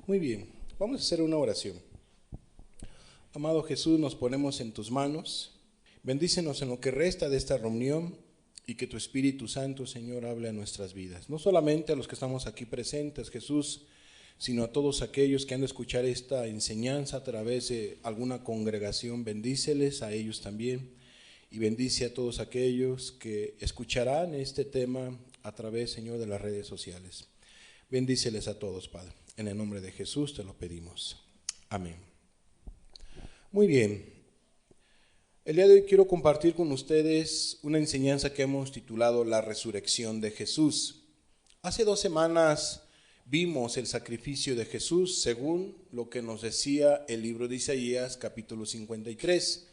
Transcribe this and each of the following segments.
Muy bien, vamos a hacer una oración. Amado Jesús, nos ponemos en tus manos. Bendícenos en lo que resta de esta reunión y que tu Espíritu Santo, Señor, hable a nuestras vidas. No solamente a los que estamos aquí presentes, Jesús, sino a todos aquellos que han de escuchar esta enseñanza a través de alguna congregación. Bendíceles a ellos también y bendice a todos aquellos que escucharán este tema a través, Señor, de las redes sociales. Bendíceles a todos, Padre. En el nombre de Jesús te lo pedimos. Amén. Muy bien. El día de hoy quiero compartir con ustedes una enseñanza que hemos titulado La Resurrección de Jesús. Hace 2 semanas vimos el sacrificio de Jesús según lo que nos decía el libro de Isaías, capítulo 53.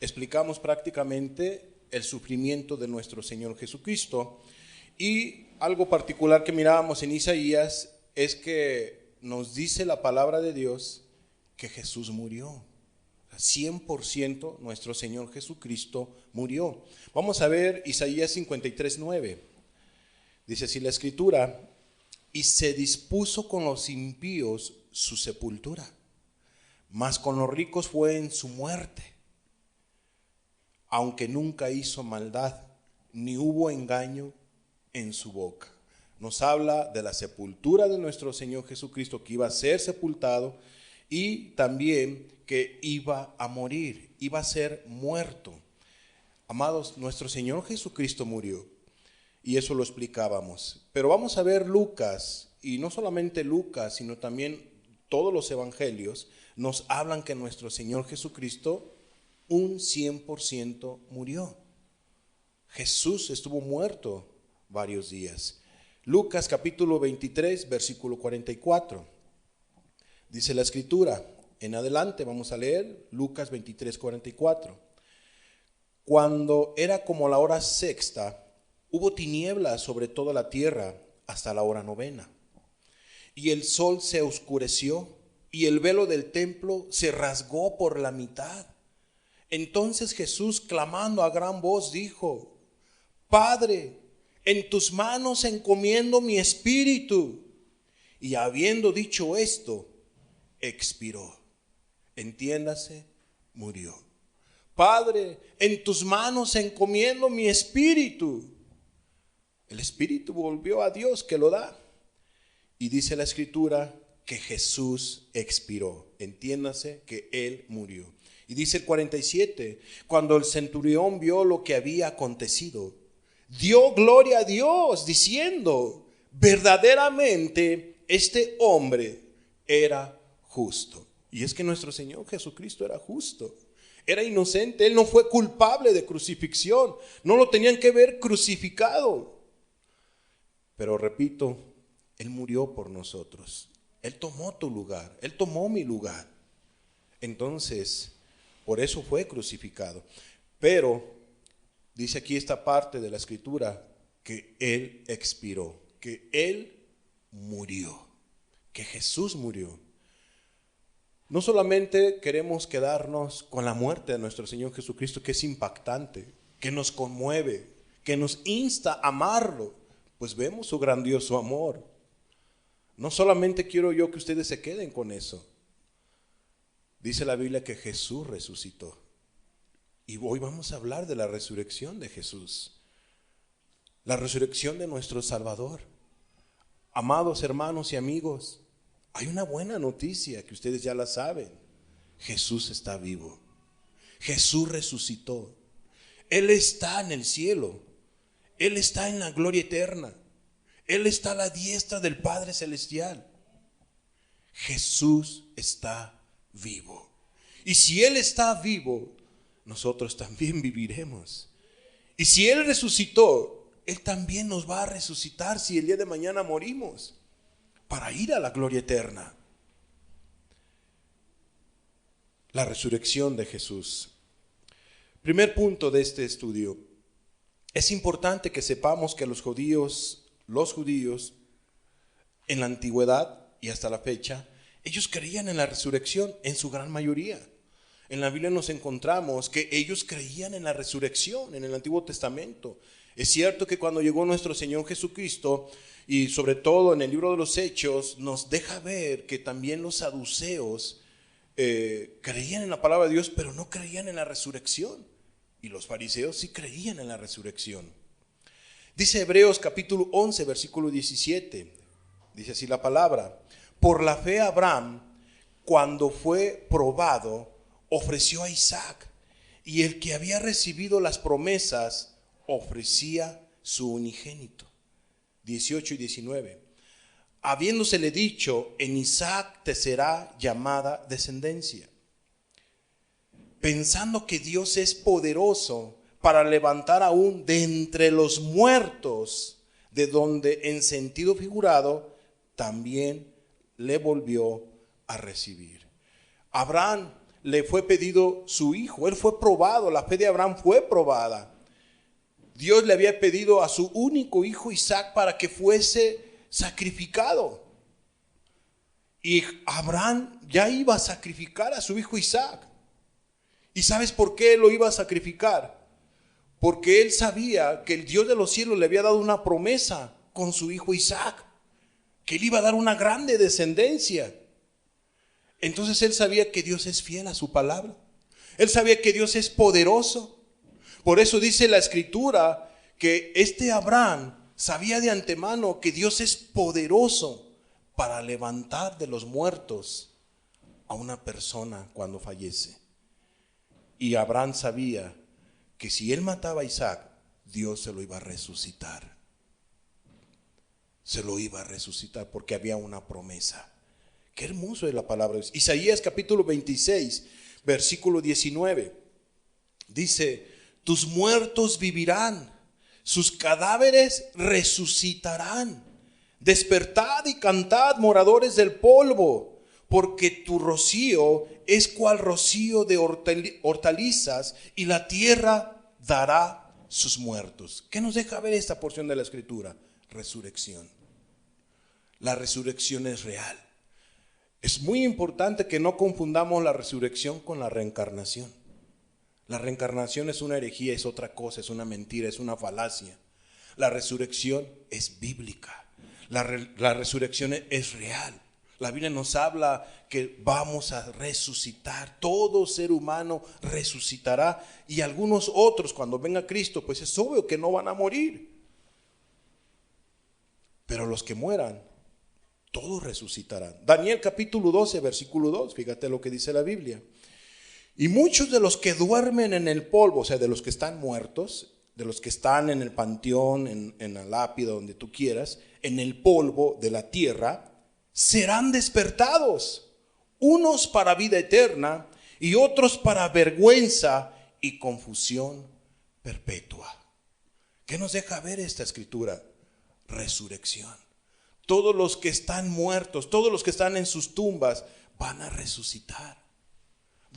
Explicamos prácticamente el sufrimiento de nuestro Señor Jesucristo. Y algo particular que mirábamos en Isaías es que nos dice la palabra de Dios que Jesús murió. 100% nuestro Señor Jesucristo murió. Vamos a ver Isaías 53:9. Dice así la escritura: y se dispuso con los impíos su sepultura, mas con los ricos fue en su muerte, aunque nunca hizo maldad, ni hubo engaño en su boca. Nos habla de la sepultura de nuestro Señor Jesucristo, que iba a ser sepultado y también que iba a morir, iba a ser muerto. Amados, nuestro Señor Jesucristo murió y eso lo explicábamos. Pero vamos a ver Lucas, y no solamente Lucas, sino también todos los evangelios nos hablan que nuestro Señor Jesucristo un 100% murió. Jesús estuvo muerto varios días. Lucas capítulo 23, versículo 44. Dice la escritura, en adelante vamos a leer Lucas 23, 44. Cuando era como la hora sexta, hubo tinieblas sobre toda la tierra hasta la hora novena. Y el sol se oscureció y el velo del templo se rasgó por la mitad. Entonces Jesús, clamando a gran voz, dijo: Padre, en tus manos encomiendo mi espíritu. Y habiendo dicho esto, expiró. Entiéndase, murió. Padre, en tus manos encomiendo mi espíritu. El espíritu volvió a Dios que lo da. Y dice la escritura que Jesús expiró. Entiéndase que él murió. Y dice el 47, cuando el centurión vio lo que había acontecido, dio gloria a Dios, diciendo: verdaderamente este hombre era justo. Y es que nuestro Señor Jesucristo era justo, era inocente, él no fue culpable de crucifixión, no lo tenían que ver crucificado. Pero repito, él murió por nosotros, él tomó tu lugar, él tomó mi lugar. Entonces, por eso fue crucificado. Pero dice aquí esta parte de la escritura que él expiró, que él murió, que Jesús murió. No solamente queremos quedarnos con la muerte de nuestro Señor Jesucristo, que es impactante, que nos conmueve, que nos insta a amarlo, pues vemos su grandioso amor. No solamente quiero yo que ustedes se queden con eso. Dice la Biblia que Jesús resucitó. Y hoy vamos a hablar de la resurrección de Jesús, la resurrección de nuestro Salvador. Amados hermanos y amigos, hay una buena noticia que ustedes ya la saben. Jesús está vivo. Jesús resucitó. Él está en el cielo. Él está en la gloria eterna. Él está a la diestra del Padre Celestial. Jesús está vivo. Y si Él está vivo, nosotros también viviremos. Y si Él resucitó, Él también nos va a resucitar si el día de mañana morimos, para ir a la gloria eterna. La resurrección de Jesús. Primer punto de este estudio. Es importante que sepamos que los judíos en la antigüedad y hasta la fecha, ellos creían en la resurrección en su gran mayoría. En la Biblia nos encontramos que ellos creían en la resurrección en el Antiguo Testamento. Es cierto que cuando llegó nuestro Señor Jesucristo, y sobre todo en el libro de los Hechos, nos deja ver que también los saduceos creían en la palabra de Dios, pero no creían en la resurrección. Y los fariseos sí creían en la resurrección. Dice Hebreos capítulo 11, versículo 17. Dice así la palabra: por la fe Abraham, cuando fue probado, ofreció a Isaac, y el que había recibido las promesas ofrecía su unigénito. 18 y 19. Habiéndosele dicho: en Isaac te será llamada descendencia. Pensando que Dios es poderoso para levantar aún de entre los muertos, de donde en sentido figurado también le volvió a recibir. Abraham le fue pedido su hijo, él fue probado, la fe de Abraham fue probada. Dios le había pedido a su único hijo Isaac para que fuese sacrificado. Y Abraham ya iba a sacrificar a su hijo Isaac. ¿Y sabes por qué lo iba a sacrificar? Porque él sabía que el Dios de los cielos le había dado una promesa con su hijo Isaac, que él iba a dar una grande descendencia. Entonces él sabía que Dios es fiel a su palabra. Él sabía que Dios es poderoso. Por eso dice la Escritura que este Abraham sabía de antemano que Dios es poderoso para levantar de los muertos a una persona cuando fallece. Y Abraham sabía que si él mataba a Isaac, Dios se lo iba a resucitar. Se lo iba a resucitar porque había una promesa. Qué hermoso es la palabra. Isaías capítulo 26, versículo 19. Dice: tus muertos vivirán, sus cadáveres resucitarán. Despertad y cantad, moradores del polvo, porque tu rocío es cual rocío de hortalizas, y la tierra dará sus muertos. ¿Qué nos deja ver esta porción de la Escritura? Resurrección. La resurrección es real. Es muy importante que no confundamos la resurrección con la reencarnación. La reencarnación es una herejía, es otra cosa, es una mentira, es una falacia. La resurrección es bíblica. La resurrección es real. La Biblia nos habla que vamos a resucitar. Todo ser humano resucitará. Y algunos otros, cuando venga Cristo, pues es obvio que no van a morir. Pero los que mueran, todos resucitarán. Daniel capítulo 12, versículo 2. Fíjate lo que dice la Biblia. Y muchos de los que duermen en el polvo, o sea, de los que están muertos, de los que están en el panteón, en la lápida, donde tú quieras, en el polvo de la tierra, serán despertados, unos para vida eterna y otros para vergüenza y confusión perpetua. ¿Qué nos deja ver esta Escritura? Resurrección. Todos los que están muertos, todos los que están en sus tumbas, van a resucitar.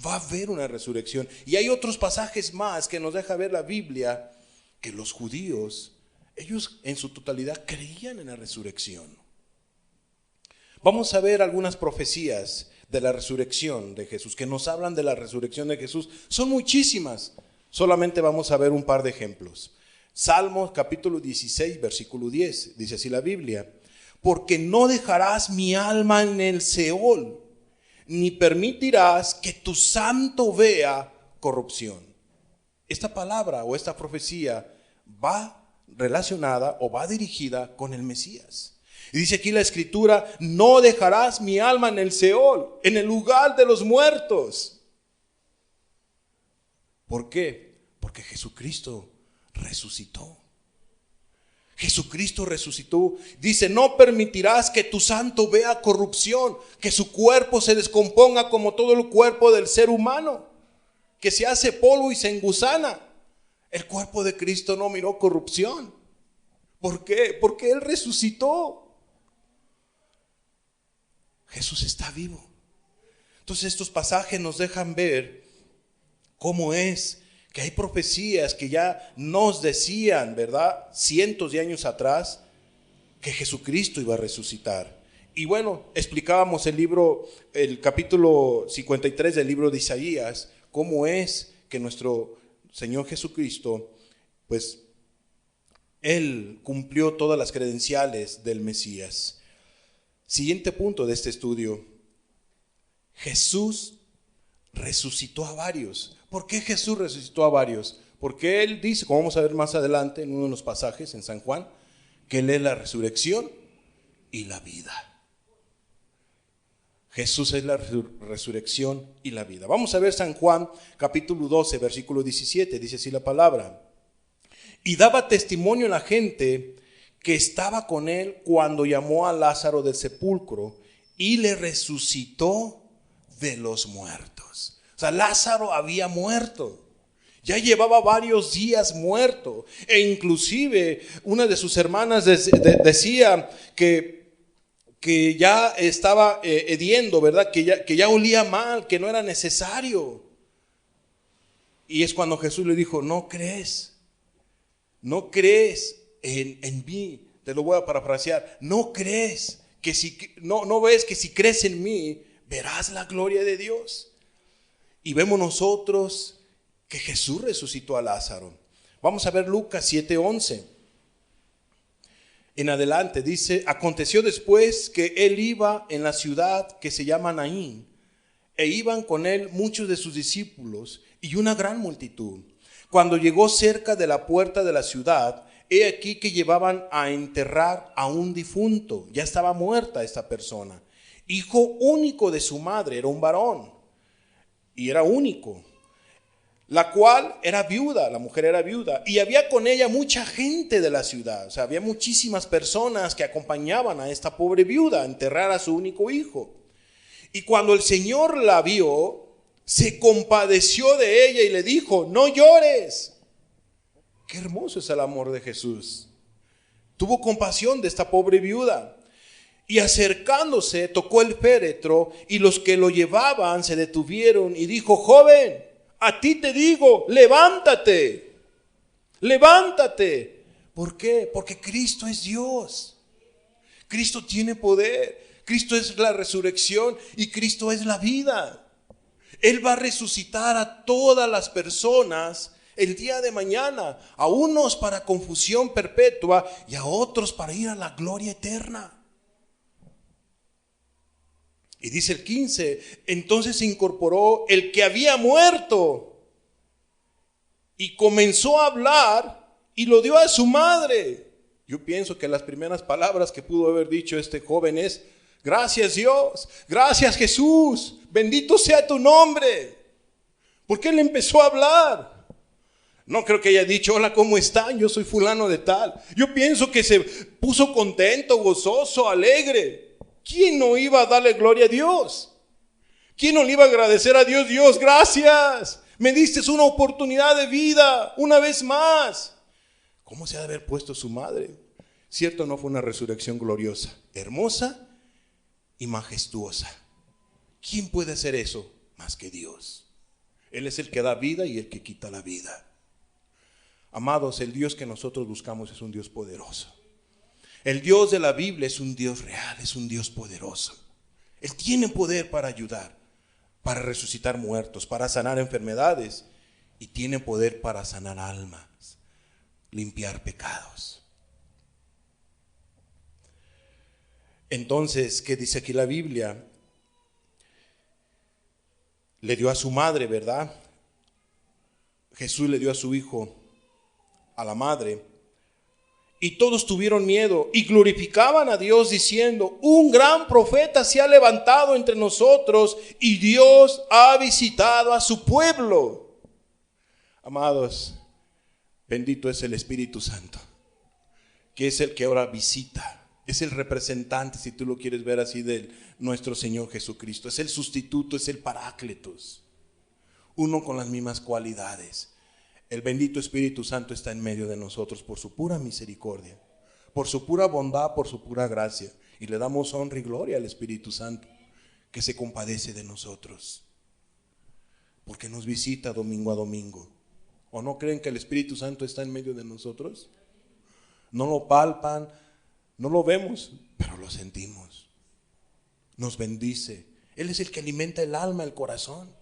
Va a haber una resurrección. Y hay otros pasajes más que nos deja ver la Biblia, que los judíos, ellos en su totalidad creían en la resurrección. Vamos a ver algunas profecías de la resurrección de Jesús, que nos hablan de la resurrección de Jesús. Son muchísimas. Solamente vamos a ver un par de ejemplos. Salmos capítulo 16, versículo 10. Dice así la Biblia: porque no dejarás mi alma en el Seol, ni permitirás que tu santo vea corrupción. Esta palabra o esta profecía va relacionada o va dirigida con el Mesías. Y dice aquí la Escritura: no dejarás mi alma en el Seol, en el lugar de los muertos. ¿Por qué? Porque Jesucristo resucitó. Jesucristo resucitó. Dice: no permitirás que tu santo vea corrupción, que su cuerpo se descomponga como todo el cuerpo del ser humano, que se hace polvo y se engusana. El cuerpo de Cristo no miró corrupción. ¿Por qué? Porque Él resucitó. Jesús está vivo. Entonces estos pasajes nos dejan ver cómo es que hay profecías que ya nos decían, ¿verdad?, cientos de años atrás, que Jesucristo iba a resucitar. Y bueno, explicábamos el capítulo 53 del libro de Isaías, cómo es que nuestro Señor Jesucristo, pues, Él cumplió todas las credenciales del Mesías. Siguiente punto de este estudio. Jesús resucitó a varios. ¿Por qué Jesús resucitó a varios? Porque Él dice, como vamos a ver más adelante en uno de los pasajes en San Juan, que Él es la resurrección y la vida. Jesús es la resurrección y la vida. Vamos a ver San Juan capítulo 12, versículo 17, dice así la palabra. Y daba testimonio a la gente que estaba con él cuando llamó a Lázaro del sepulcro y le resucitó de los muertos. O sea, Lázaro había muerto. Ya llevaba varios días muerto. E inclusive una de sus hermanas decía que ya estaba hediendo, ¿verdad? Que ya olía mal, que no era necesario. Y es cuando Jesús le dijo, no crees en mí. Te lo voy a parafrasear. No crees que no ves que si crees en mí, verás la gloria de Dios. Y vemos nosotros que Jesús resucitó a Lázaro. Vamos a ver Lucas 7:11. En adelante dice, aconteció después que él iba en la ciudad que se llama Naín, e iban con él muchos de sus discípulos y una gran multitud. Cuando llegó cerca de la puerta de la ciudad, he aquí que llevaban a enterrar a un difunto. Ya estaba muerta esta persona. Hijo único de su madre, era un varón y era único. La cual era viuda, la mujer era viuda, y había con ella mucha gente de la ciudad. O sea, había muchísimas personas que acompañaban a esta pobre viuda a enterrar a su único hijo. Y cuando el Señor la vio, se compadeció de ella y le dijo, no llores. Qué hermoso es el amor de Jesús. Tuvo compasión de esta pobre viuda. Y acercándose, tocó el féretro, y los que lo llevaban se detuvieron y dijo, joven, a ti te digo, levántate, levántate. ¿Por qué? Porque Cristo es Dios. Cristo tiene poder. Cristo es la resurrección y Cristo es la vida. Él va a resucitar a todas las personas el día de mañana, a unos para confusión perpetua y a otros para ir a la gloria eterna. Y dice el 15, entonces se incorporó el que había muerto y comenzó a hablar y lo dio a su madre. Yo pienso que las primeras palabras que pudo haber dicho este joven es, gracias Dios, gracias Jesús, bendito sea tu nombre. Porque él empezó a hablar. No creo que haya dicho, hola, ¿cómo están? Yo soy fulano de tal. Yo pienso que se puso contento, gozoso, alegre. ¿Quién no iba a darle gloria a Dios? ¿Quién no le iba a agradecer a Dios? Dios, gracias. Me diste una oportunidad de vida, una vez más. ¿Cómo se ha de haber puesto su madre? Cierto, no fue una resurrección gloriosa, hermosa y majestuosa. ¿Quién puede hacer eso más que Dios? Él es el que da vida y el que quita la vida. Amados, el Dios que nosotros buscamos es un Dios poderoso. El Dios de la Biblia es un Dios real, es un Dios poderoso. Él tiene poder para ayudar, para resucitar muertos, para sanar enfermedades y tiene poder para sanar almas, limpiar pecados. Entonces, ¿qué dice aquí la Biblia? Le dio a su madre, ¿verdad? Jesús le dio a su hijo, a la madre. Y todos tuvieron miedo y glorificaban a Dios diciendo, un gran profeta se ha levantado entre nosotros y Dios ha visitado a su pueblo. Amados, bendito es el Espíritu Santo, que es el que ahora visita. Es el representante, si tú lo quieres ver así, de nuestro Señor Jesucristo. Es el sustituto, es el parácletos. Uno con las mismas cualidades. El bendito Espíritu Santo está en medio de nosotros por su pura misericordia, por su pura bondad, por su pura gracia. Y le damos honra y gloria al Espíritu Santo, que se compadece de nosotros, porque nos visita domingo a domingo. ¿O no creen que el Espíritu Santo está en medio de nosotros? No lo palpan, no lo vemos, pero lo sentimos. Nos bendice. Él es el que alimenta el alma, el corazón.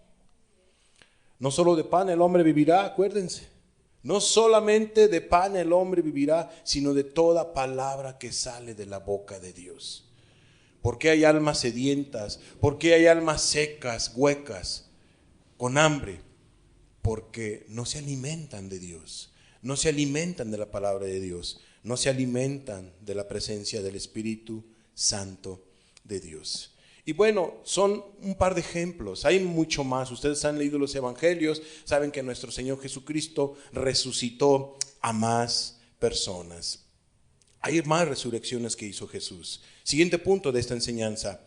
No solo de pan el hombre vivirá, acuérdense. No solamente de pan el hombre vivirá, sino de toda palabra que sale de la boca de Dios. ¿Por qué hay almas sedientas? ¿Por qué hay almas secas, huecas, con hambre? Porque no se alimentan de Dios, no se alimentan de la palabra de Dios, no se alimentan de la presencia del Espíritu Santo de Dios. Y bueno, son un par de ejemplos, hay mucho más. Ustedes han leído los evangelios, saben que nuestro Señor Jesucristo resucitó a más personas. Hay más resurrecciones que hizo Jesús. Siguiente punto de esta enseñanza.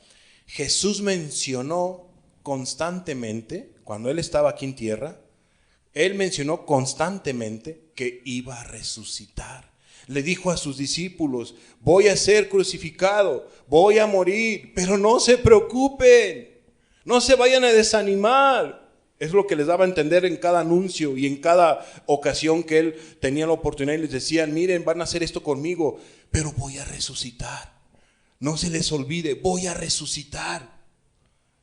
Jesús mencionó constantemente, cuando Él estaba aquí en tierra, Él mencionó constantemente que iba a resucitar. Le dijo a sus discípulos: voy a ser crucificado, voy a morir, pero no se preocupen, no se vayan a desanimar. Es lo que les daba a entender en cada anuncio y en cada ocasión que Él tenía la oportunidad, y les decían: miren, van a hacer esto conmigo, pero voy a resucitar. No se les olvide, voy a resucitar.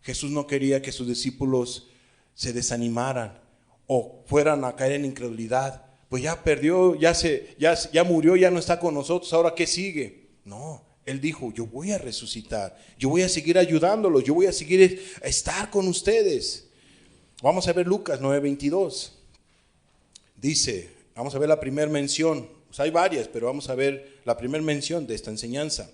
Jesús no quería que sus discípulos se desanimaran o fueran a caer en incredulidad. Pues ya perdió, ya murió, ya no está con nosotros, ¿ahora qué sigue? No, Él dijo: yo voy a resucitar, yo voy a seguir ayudándolos, yo voy a seguir a estar con ustedes. Vamos a ver Lucas 9:22. Dice, vamos a ver la primera mención. Pues hay varias, pero vamos a ver la primera mención de esta enseñanza.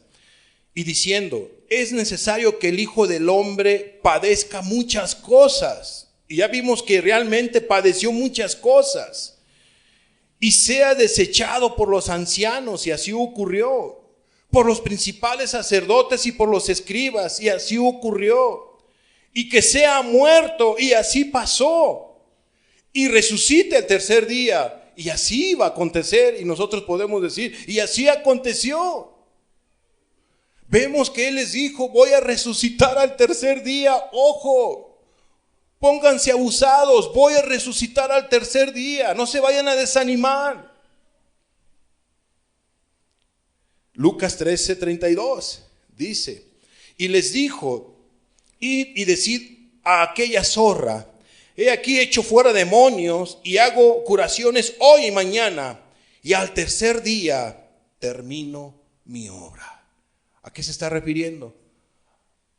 Y diciendo: es necesario que el Hijo del Hombre padezca muchas cosas. Y ya vimos que realmente padeció muchas cosas. Y sea desechado por los ancianos, y así ocurrió. Por los principales sacerdotes y por los escribas, y así ocurrió. Y que sea muerto, y así pasó. Y resucite el tercer día, y así iba a acontecer. Y nosotros podemos decir: y así aconteció. Vemos que Él les dijo: voy a resucitar al tercer día. Ojo, pónganse abusados, voy a resucitar al tercer día, no se vayan a desanimar. Lucas 13:32 dice: y les dijo: id y decid a aquella zorra: he aquí echo fuera demonios y hago curaciones hoy y mañana, y al tercer día termino mi obra. ¿A qué se está refiriendo?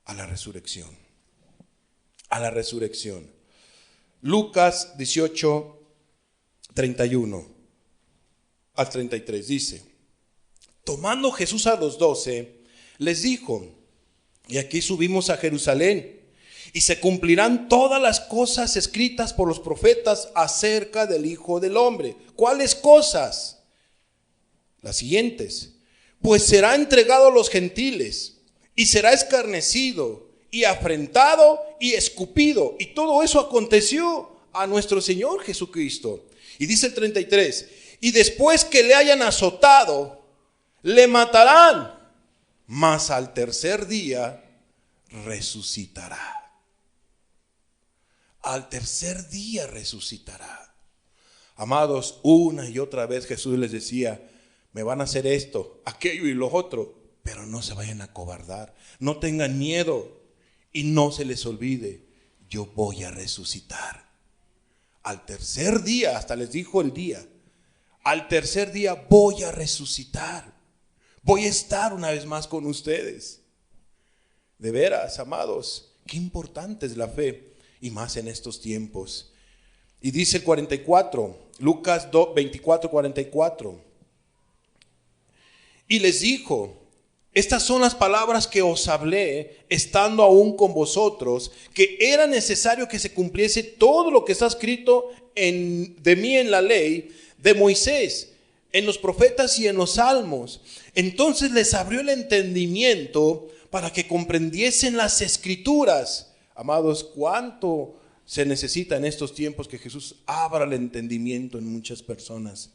A la resurrección. A la resurrección. Lucas 18:31 al 33 dice: tomando Jesús a los 12, les dijo: y aquí subimos a Jerusalén, y se cumplirán todas las cosas escritas por los profetas acerca del Hijo del Hombre. ¿Cuáles cosas? Las siguientes: pues será entregado a los gentiles, y será escarnecido, y afrentado, y escupido. Y todo eso aconteció a nuestro Señor Jesucristo. Y dice el 33: y después que le hayan azotado, le matarán, mas al tercer día resucitará. Al tercer día resucitará. Amados, una y otra vez Jesús les decía: me van a hacer esto, aquello y lo otro, pero no se vayan a acobardar, no tengan miedo, y no se les olvide: yo voy a resucitar. Al tercer día, hasta les dijo el día, al tercer día voy a resucitar. Voy a estar una vez más con ustedes. De veras, amados, qué importante es la fe, y más en estos tiempos. Y dice el 44, Lucas 24:44. Y les dijo: estas son las palabras que os hablé estando aún con vosotros, que era necesario que se cumpliese todo lo que está escrito de mí en la ley de Moisés, en los profetas y en los salmos. Entonces les abrió el entendimiento para que comprendiesen las escrituras. Amados, ¿cuánto se necesita en estos tiempos que Jesús abra el entendimiento en muchas personas?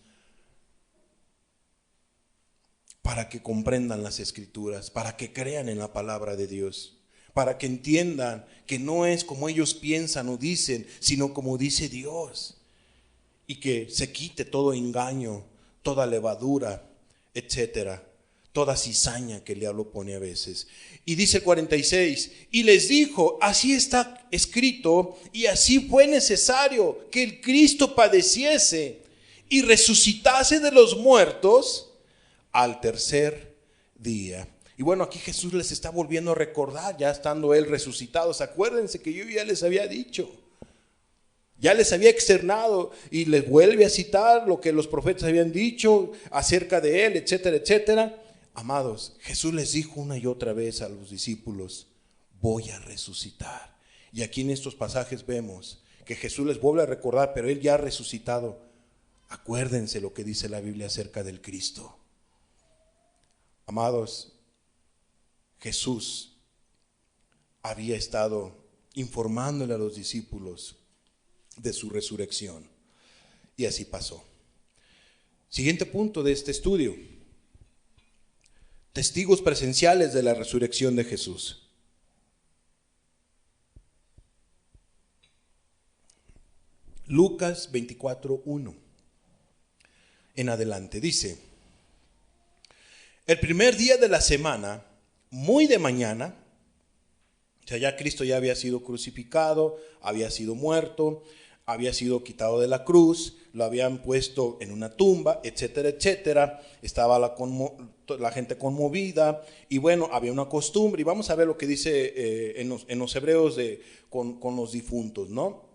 Para que comprendan las escrituras, para que crean en la palabra de Dios, para que entiendan que no es como ellos piensan o dicen, sino como dice Dios. Y que se quite todo engaño, toda levadura, etcétera, toda cizaña que el diablo pone a veces. Y dice el 46, y les dijo: así está escrito, y así fue necesario que el Cristo padeciese y resucitase de los muertos al tercer día. Y bueno, aquí Jesús les está volviendo a recordar, ya estando Él resucitado. Acuérdense que yo ya les había dicho, ya les había externado, y les vuelve a citar lo que los profetas habían dicho acerca de Él, etcétera, etcétera. Amados, Jesús les dijo una y otra vez a los discípulos: voy a resucitar. Y aquí en estos pasajes vemos que Jesús les vuelve a recordar, pero Él ya ha resucitado. Acuérdense lo que dice la Biblia acerca del Cristo. Amados, Jesús había estado informándole a los discípulos de su resurrección, y así pasó. Siguiente punto de este estudio: testigos presenciales de la resurrección de Jesús. Lucas 24:1 en adelante dice: el primer día de la semana, muy de mañana, o sea, ya Cristo ya había sido crucificado, había sido muerto, había sido quitado de la cruz, lo habían puesto en una tumba, etcétera, etcétera. Estaba la gente conmovida, y bueno, había una costumbre, y vamos a ver lo que dice en los hebreos con los difuntos, ¿no?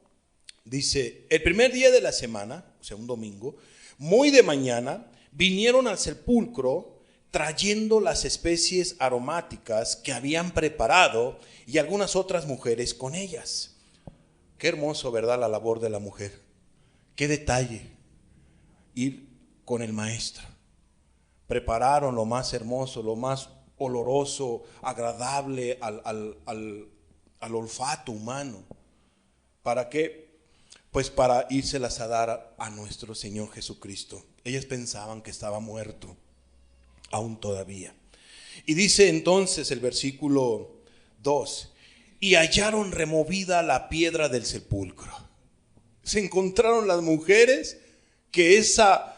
Dice: el primer día de la semana, o sea, un domingo, muy de mañana, vinieron al sepulcro trayendo las especies aromáticas que habían preparado, y algunas otras mujeres con ellas. Qué hermoso, ¿verdad?, la labor de la mujer. Qué detalle, ir con el maestro. Prepararon lo más hermoso, lo más oloroso, agradable al olfato humano. ¿Para qué? Pues para írselas a dar a nuestro Señor Jesucristo. Ellas pensaban que estaba muerto, aún todavía. Y dice entonces el versículo 2: y hallaron removida la piedra del sepulcro. Se encontraron las mujeres que esa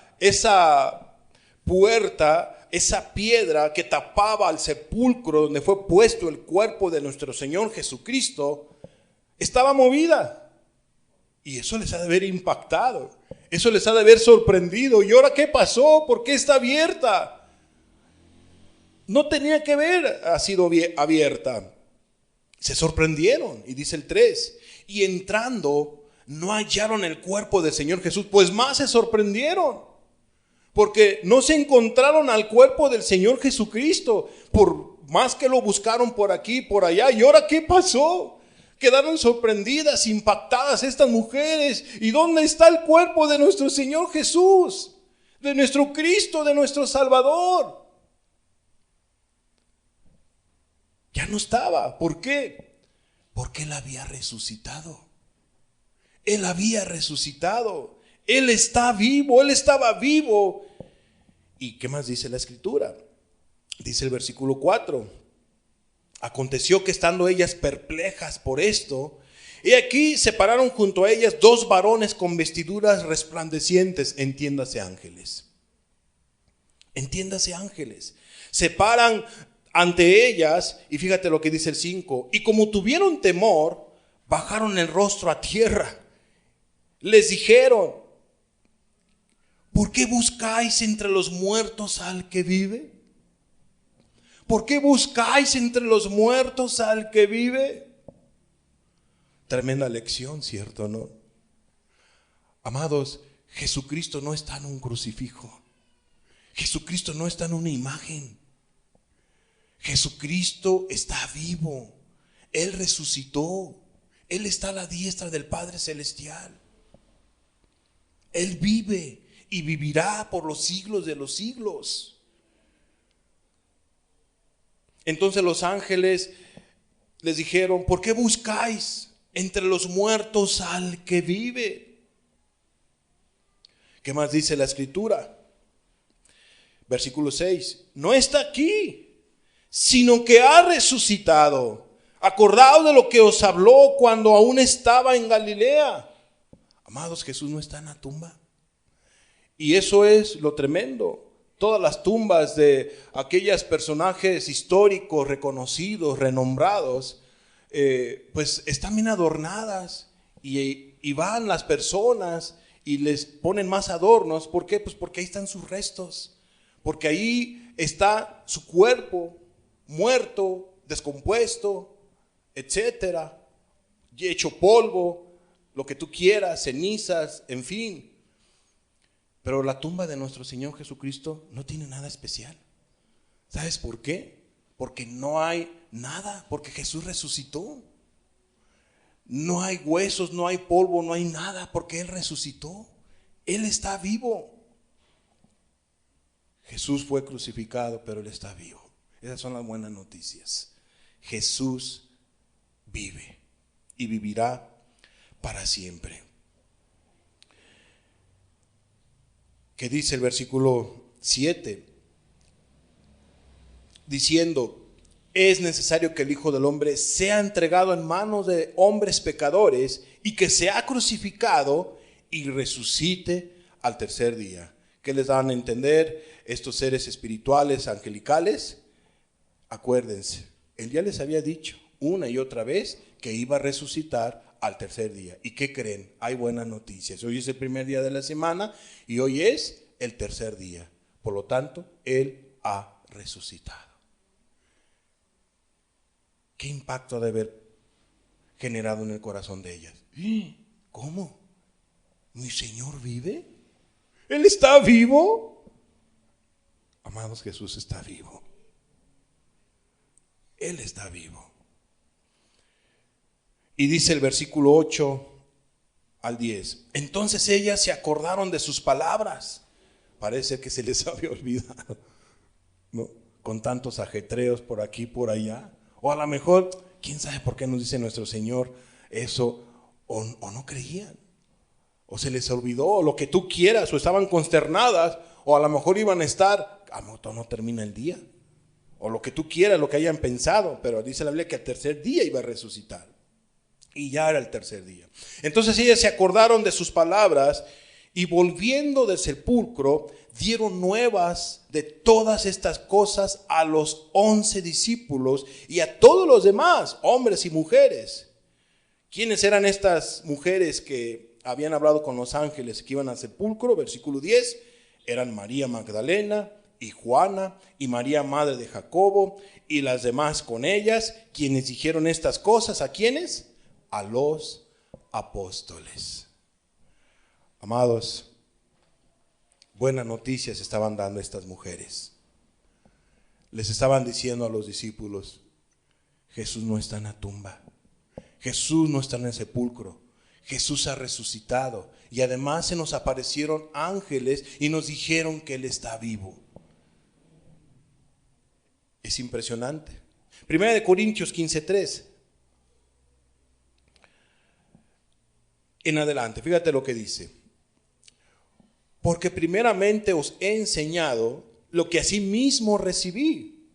puerta, esa piedra que tapaba al sepulcro donde fue puesto el cuerpo de nuestro Señor Jesucristo, estaba movida. Y eso les ha de haber impactado, eso les ha de haber sorprendido. ¿Y ahora qué pasó? ¿Por qué está abierta? No tenía que haber sido abierta. Se sorprendieron, y dice el 3: y entrando no hallaron el cuerpo del Señor Jesús. Pues más se sorprendieron, porque no se encontraron al cuerpo del Señor Jesucristo, por más que lo buscaron por aquí, por allá. ¿Y ahora qué pasó? Quedaron sorprendidas, impactadas estas mujeres. ¿Y dónde está el cuerpo de nuestro Señor Jesús? De nuestro Cristo, de nuestro Salvador. Ya no estaba. ¿Por qué? Porque Él había resucitado. Él había resucitado. Él está vivo, Él estaba vivo. ¿Y qué más dice la Escritura? Dice el versículo 4: aconteció que estando ellas perplejas por esto, y aquí se pararon junto a ellas dos varones con vestiduras resplandecientes, entiéndase ángeles. Entiéndase ángeles. Se paran ante ellas, y fíjate lo que dice el 5: y como tuvieron temor, bajaron el rostro a tierra. Les dijeron: ¿por qué buscáis entre los muertos al que vive? ¿Por qué buscáis entre los muertos al que vive? Tremenda lección, ¿cierto, no? Amados, Jesucristo no está en un crucifijo. Jesucristo no está en una imagen. Jesucristo está vivo. Él resucitó. Él está a la diestra del Padre Celestial. Él vive y vivirá por los siglos de los siglos. Entonces los ángeles les dijeron: ¿por qué buscáis entre los muertos al que vive? ¿Qué más dice la Escritura? Versículo 6: no está aquí, sino que ha resucitado. Acordaos de lo que os habló cuando aún estaba en Galilea. Amados, Jesús no está en la tumba. Y eso es lo tremendo. Todas las tumbas de aquellos personajes históricos reconocidos, renombrados, pues están bien adornadas, y van las personas y les ponen más adornos. ¿Por qué? Pues porque ahí están sus restos, porque ahí está su cuerpo muerto, descompuesto, etcétera, hecho polvo, lo que tú quieras, cenizas, en fin. Pero la tumba de nuestro Señor Jesucristo no tiene nada especial. ¿Sabes por qué? Porque no hay nada, porque Jesús resucitó. No hay huesos, no hay polvo, no hay nada, porque Él resucitó. Él está vivo. Jesús fue crucificado, pero Él está vivo. Esas son las buenas noticias. Jesús vive y vivirá para siempre. ¿Qué dice el versículo 7? Diciendo: es necesario que el Hijo del Hombre sea entregado en manos de hombres pecadores y que sea crucificado y resucite al tercer día. ¿Qué les dan a entender estos seres espirituales, angelicales? Acuérdense, Él ya les había dicho una y otra vez que iba a resucitar al tercer día. ¿Y qué creen? Hay buenas noticias. Hoy es el primer día de la semana y hoy es el tercer día. Por lo tanto, Él ha resucitado. ¿Qué impacto ha de haber generado en el corazón de ellas? ¿Cómo? ¿Mi Señor vive? ¿Él está vivo? Amados, Jesús está vivo. Él está vivo. Y dice el versículo 8 al 10. Entonces ellas se acordaron de sus palabras. Parece que se les había olvidado, ¿no? Con tantos ajetreos por aquí, por allá. O a lo mejor, quién sabe por qué nos dice nuestro Señor eso, o no creían, o se les olvidó, o lo que tú quieras, o estaban consternadas, o a lo mejor iban a estar, no termina el día, o lo que tú quieras, lo que hayan pensado, pero dice la Biblia que al tercer día iba a resucitar, y ya era el tercer día. Entonces ellas se acordaron de sus palabras, y volviendo del sepulcro, dieron nuevas de todas estas cosas a los 11 discípulos y a todos los demás, hombres y mujeres. ¿Quiénes eran estas mujeres que habían hablado con los ángeles que iban al sepulcro? Versículo 10, eran María Magdalena y Juana y María madre de Jacobo y las demás con ellas, quienes dijeron estas cosas. ¿A quiénes? A los apóstoles. Amados, buenas noticias estaban dando estas mujeres. Les estaban diciendo a los discípulos: Jesús no está en la tumba, Jesús no está en el sepulcro, Jesús ha resucitado. Y además se nos aparecieron ángeles y nos dijeron que Él está vivo. Es impresionante. Primera de Corintios 15:3. En adelante, fíjate lo que dice. Porque primeramente os he enseñado lo que asimismo recibí,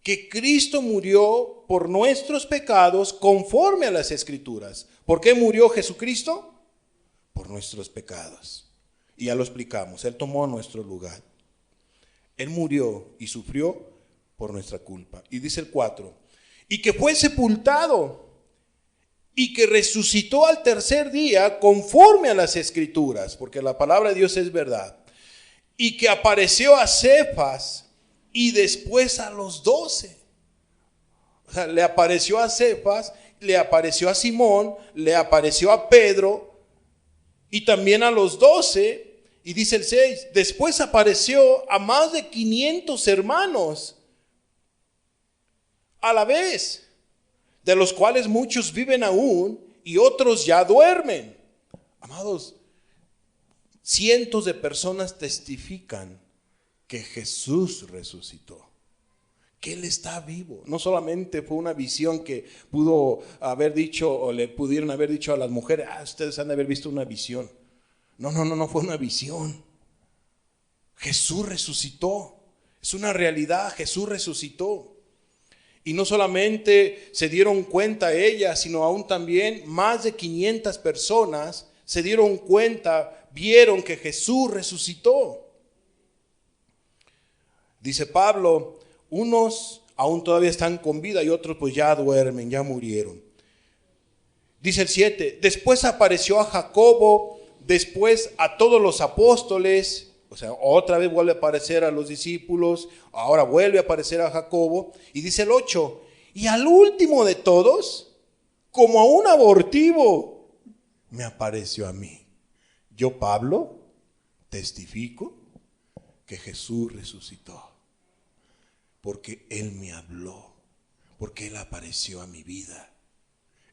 que Cristo murió por nuestros pecados conforme a las Escrituras. ¿Por qué murió Jesucristo? Por nuestros pecados. Y ya lo explicamos, Él tomó nuestro lugar. Él murió y sufrió por nuestra culpa. Y dice el 4, y que fue sepultado y que resucitó al tercer día conforme a las Escrituras, porque la palabra de Dios es verdad, y que apareció a Cefas y después a los 12. O sea, le apareció a Cefas, le apareció a Simón, le apareció a Pedro y también a los 12. Y dice el 6, después apareció a más de 500 hermanos a la vez, de los cuales muchos viven aún y otros ya duermen. Amados, cientos de personas testifican que Jesús resucitó, que Él está vivo. No solamente fue una visión que pudo haber dicho, o le pudieron haber dicho a las mujeres: ustedes han de haber visto una visión. No fue una visión. Jesús resucitó. Es una realidad, Jesús resucitó. Y no solamente se dieron cuenta ellas, sino aún también más de 500 personas se dieron cuenta, vieron que Jesús resucitó. Dice Pablo, unos aún todavía están con vida y otros pues ya duermen, ya murieron. Dice el 7, después apareció a Jacobo después a todos los apóstoles, o sea, otra vez vuelve a aparecer a los discípulos, ahora vuelve a aparecer a Jacobo, y dice el 8, y al último de todos, como a un abortivo, me apareció a mí. Yo, Pablo, testifico que Jesús resucitó, porque Él me habló, porque Él apareció a mi vida.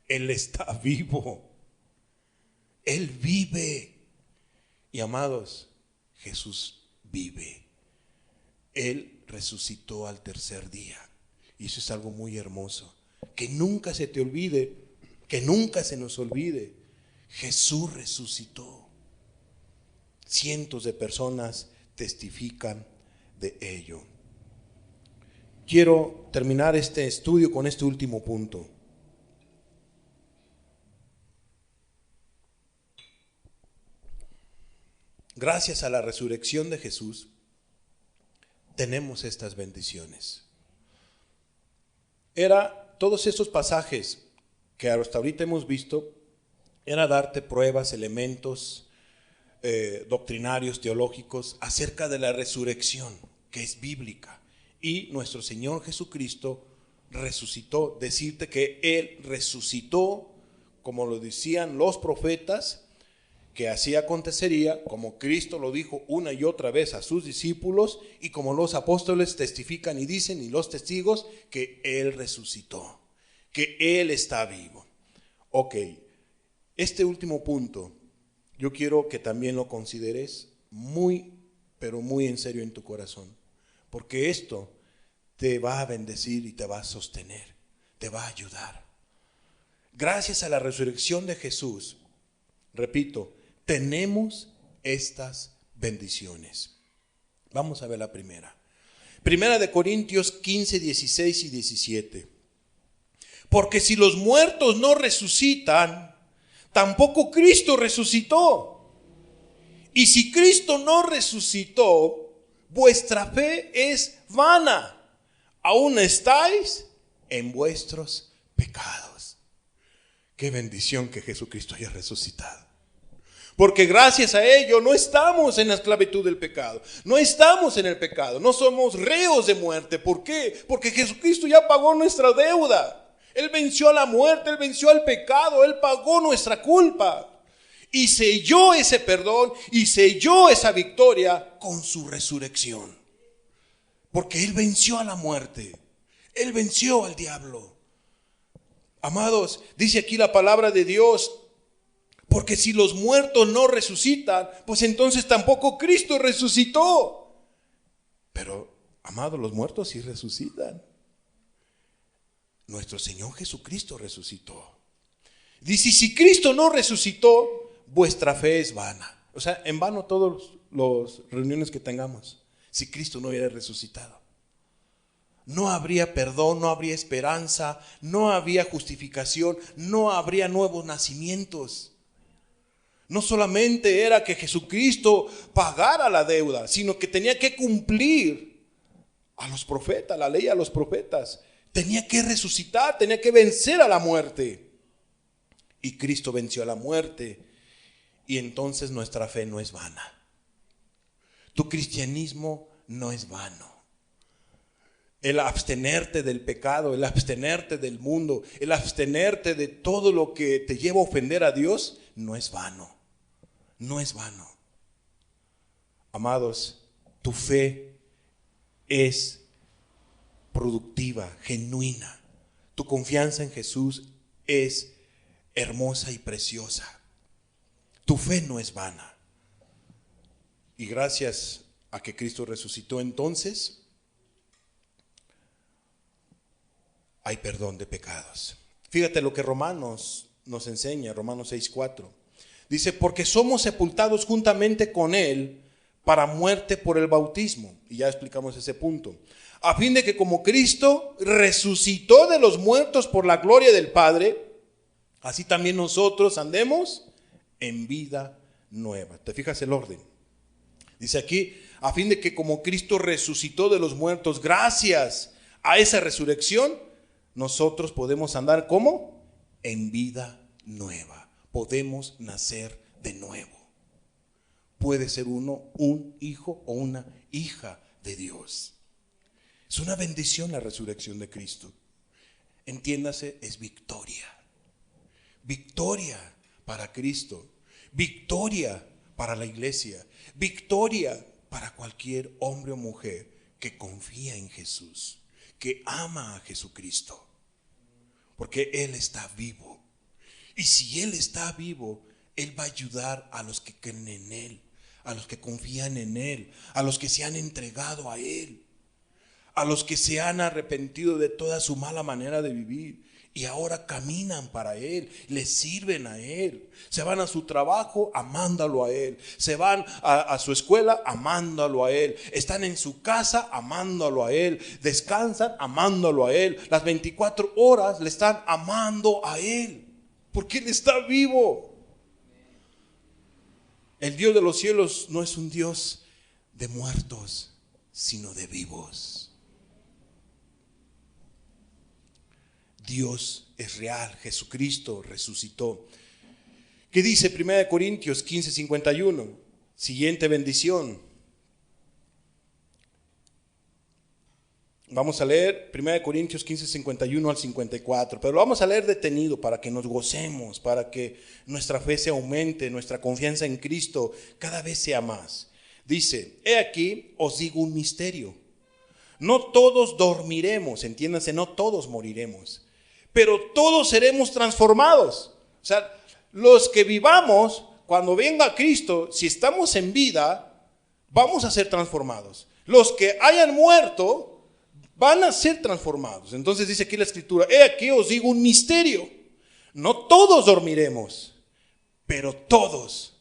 Él está vivo, Él vive. Y amados, Jesús vive. Él resucitó al tercer día. Y eso es algo muy hermoso. Que nunca se te olvide, que nunca se nos olvide. Jesús resucitó. Cientos de personas testifican de ello. Quiero terminar este estudio con este último punto. Gracias a la resurrección de Jesús, tenemos estas bendiciones. Todos estos pasajes que hasta ahorita hemos visto, era darte pruebas, elementos doctrinarios, teológicos, acerca de la resurrección, que es bíblica. Y nuestro Señor Jesucristo resucitó. Decirte que Él resucitó, como lo decían los profetas, que así acontecería, como Cristo lo dijo una y otra vez a sus discípulos, y como los apóstoles testifican y dicen, y los testigos, que Él resucitó, que Él está vivo. Ok, este último punto, yo quiero que también lo consideres muy, pero muy en serio en tu corazón, porque esto te va a bendecir y te va a sostener, te va a ayudar. Gracias a la resurrección de Jesús, repito, tenemos estas bendiciones. Vamos a ver la primera. Primera de Corintios 15, 16 y 17. Porque si los muertos no resucitan, tampoco Cristo resucitó. Y si Cristo no resucitó, vuestra fe es vana. Aún estáis en vuestros pecados. Qué bendición que Jesucristo haya resucitado. Porque gracias a ello no estamos en la esclavitud del pecado. No estamos en el pecado. No somos reos de muerte. ¿Por qué? Porque Jesucristo ya pagó nuestra deuda. Él venció a la muerte, Él venció al pecado, Él pagó nuestra culpa. Y selló ese perdón y selló esa victoria con su resurrección. Porque Él venció a la muerte. Él venció al diablo. Amados, dice aquí la palabra de Dios, porque si los muertos no resucitan, pues entonces tampoco Cristo resucitó. Pero, amados, los muertos sí resucitan. Nuestro Señor Jesucristo resucitó. Dice, si Cristo no resucitó, vuestra fe es vana. O sea, en vano todas las reuniones que tengamos, si Cristo no hubiera resucitado. No habría perdón, no habría esperanza, no habría justificación, no habría nuevos nacimientos. No solamente era que Jesucristo pagara la deuda, sino que tenía que cumplir a los profetas, la ley a los profetas. Tenía que resucitar, tenía que vencer a la muerte. Y Cristo venció a la muerte. Y entonces nuestra fe no es vana. Tu cristianismo no es vano. El abstenerte del pecado, el abstenerte del mundo, el abstenerte de todo lo que te lleva a ofender a Dios, no es vano. No es vano. Amados, tu fe es productiva, genuina. Tu confianza en Jesús es hermosa y preciosa. Tu fe no es vana. Y gracias a que Cristo resucitó, entonces hay perdón de pecados. Fíjate lo que Romanos nos enseña, Romanos 6:4. Dice, porque somos sepultados juntamente con Él para muerte por el bautismo. Y ya explicamos ese punto. A fin de que como Cristo resucitó de los muertos por la gloria del Padre, así también nosotros andemos en vida nueva. ¿Te fijas el orden? Dice aquí, a fin de que como Cristo resucitó de los muertos, gracias a esa resurrección, nosotros podemos andar ¿cómo? En vida nueva. Podemos nacer de nuevo. puede ser uno un hijo o una hija de Dios. Es una bendición la resurrección de Cristo. Entiéndase, es victoria. Victoria para Cristo. Victoria para la iglesia. Victoria para cualquier hombre o mujer que confía en Jesús, que ama a Jesucristo. Porque Él está vivo. Y si Él está vivo, Él va a ayudar a los que creen en Él, a los que confían en Él, a los que se han entregado a Él, a los que se han arrepentido de toda su mala manera de vivir y ahora caminan para Él, le sirven a Él, se van a su trabajo amándolo a Él, se van a su escuela amándolo a Él, están en su casa amándolo a Él, descansan amándolo a Él, las 24 horas le están amando a Él, porque Él está vivo. El Dios de los cielos no es un Dios de muertos, sino de vivos. Dios es real, Jesucristo resucitó. ¿Qué dice 1 Corintios 15:51? Siguiente bendición. Vamos a leer 1 Corintios 15:51 al 54, pero lo vamos a leer detenido para que nos gocemos, para que nuestra fe se aumente, nuestra confianza en Cristo cada vez sea más. Dice, he aquí os digo un misterio. No todos dormiremos, entiéndanse, no todos moriremos, pero todos seremos transformados. O sea, los que vivamos, cuando venga Cristo, si estamos en vida, vamos a ser transformados. Los que hayan muerto van a ser transformados. Entonces dice aquí la escritura, he aquí os digo un misterio. No todos dormiremos, pero todos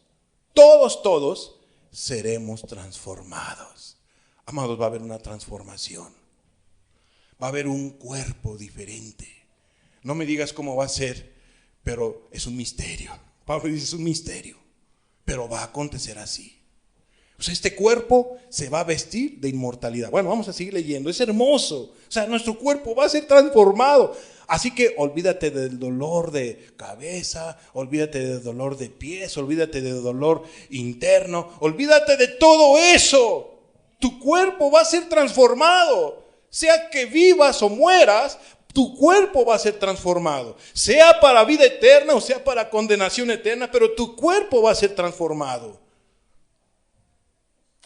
seremos transformados. Amados, va a haber una transformación. Va a haber un cuerpo diferente. No me digas cómo va a ser, pero es un misterio. Pablo dice, es un misterio, pero va a acontecer así. O sea, este cuerpo se va a vestir de inmortalidad. Bueno, vamos a seguir leyendo. Es hermoso. O sea, nuestro cuerpo va a ser transformado. Así que olvídate del dolor de cabeza, olvídate del dolor de pies, olvídate del dolor interno, olvídate de todo eso. Tu cuerpo va a ser transformado. Sea que vivas o mueras, tu cuerpo va a ser transformado. Sea para vida eterna o sea para condenación eterna, pero tu cuerpo va a ser transformado.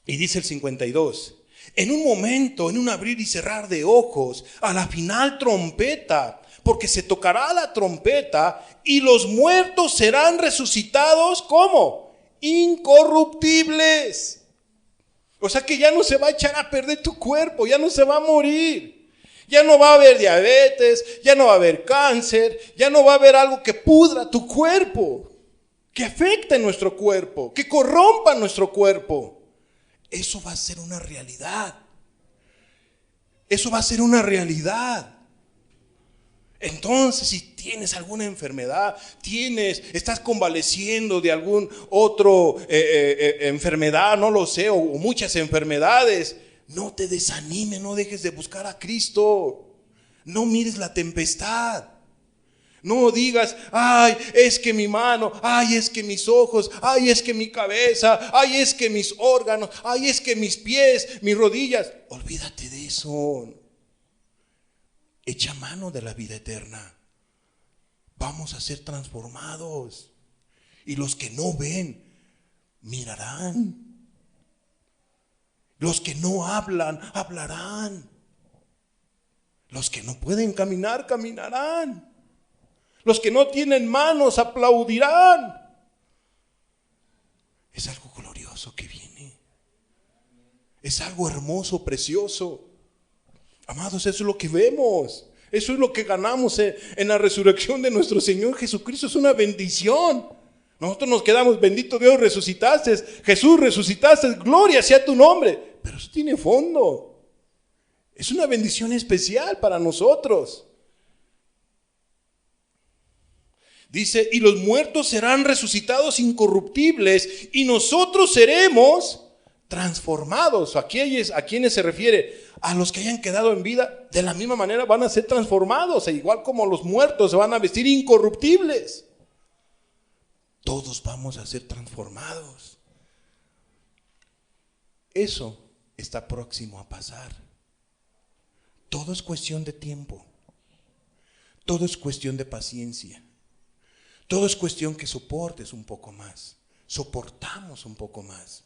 Y dice el 52, en un momento, en un abrir y cerrar de ojos, a la final trompeta, porque se tocará la trompeta y los muertos serán resucitados, ¿cómo? Incorruptibles. O sea que ya no se va a echar a perder tu cuerpo, ya no se va a morir. Ya no va a haber diabetes, ya no va a haber cáncer, ya no va a haber algo que pudra tu cuerpo, que afecte nuestro cuerpo, que corrompa nuestro cuerpo. Eso va a ser una realidad. Eso va a ser una realidad. Entonces, si tienes alguna enfermedad, estás convaleciendo de algún otro enfermedad, no lo sé, o muchas enfermedades, no te desanimes, no dejes de buscar a Cristo. No mires la tempestad. No digas, ay, es que mi mano, ay, es que mis ojos, ay, es que mi cabeza, ay, es que mis órganos, ay, es que mis pies, mis rodillas. Olvídate de eso. Echa mano de la vida eterna. Vamos a ser transformados. Y los que no ven, mirarán. Los que no hablan, hablarán. Los que no pueden caminar, caminarán. Los que no tienen manos, aplaudirán. Es algo glorioso que viene. Es algo hermoso, precioso. Amados, eso es lo que vemos. Eso es lo que ganamos en la resurrección de nuestro Señor Jesucristo. Es una bendición. Nosotros nos quedamos, bendito Dios, resucitaste. Jesús, resucitaste. Gloria sea tu nombre. Pero eso tiene fondo. Es una bendición especial para nosotros. Dice, y los muertos serán resucitados incorruptibles y nosotros seremos transformados. ¿A quiénes se refiere? A los que hayan quedado en vida, de la misma manera van a ser transformados, e igual como los muertos se van a vestir incorruptibles. Todos vamos a ser transformados. Eso está próximo a pasar. Todo es cuestión de tiempo. Todo es cuestión de paciencia. Todo es cuestión que soportes un poco más. Soportamos un poco más.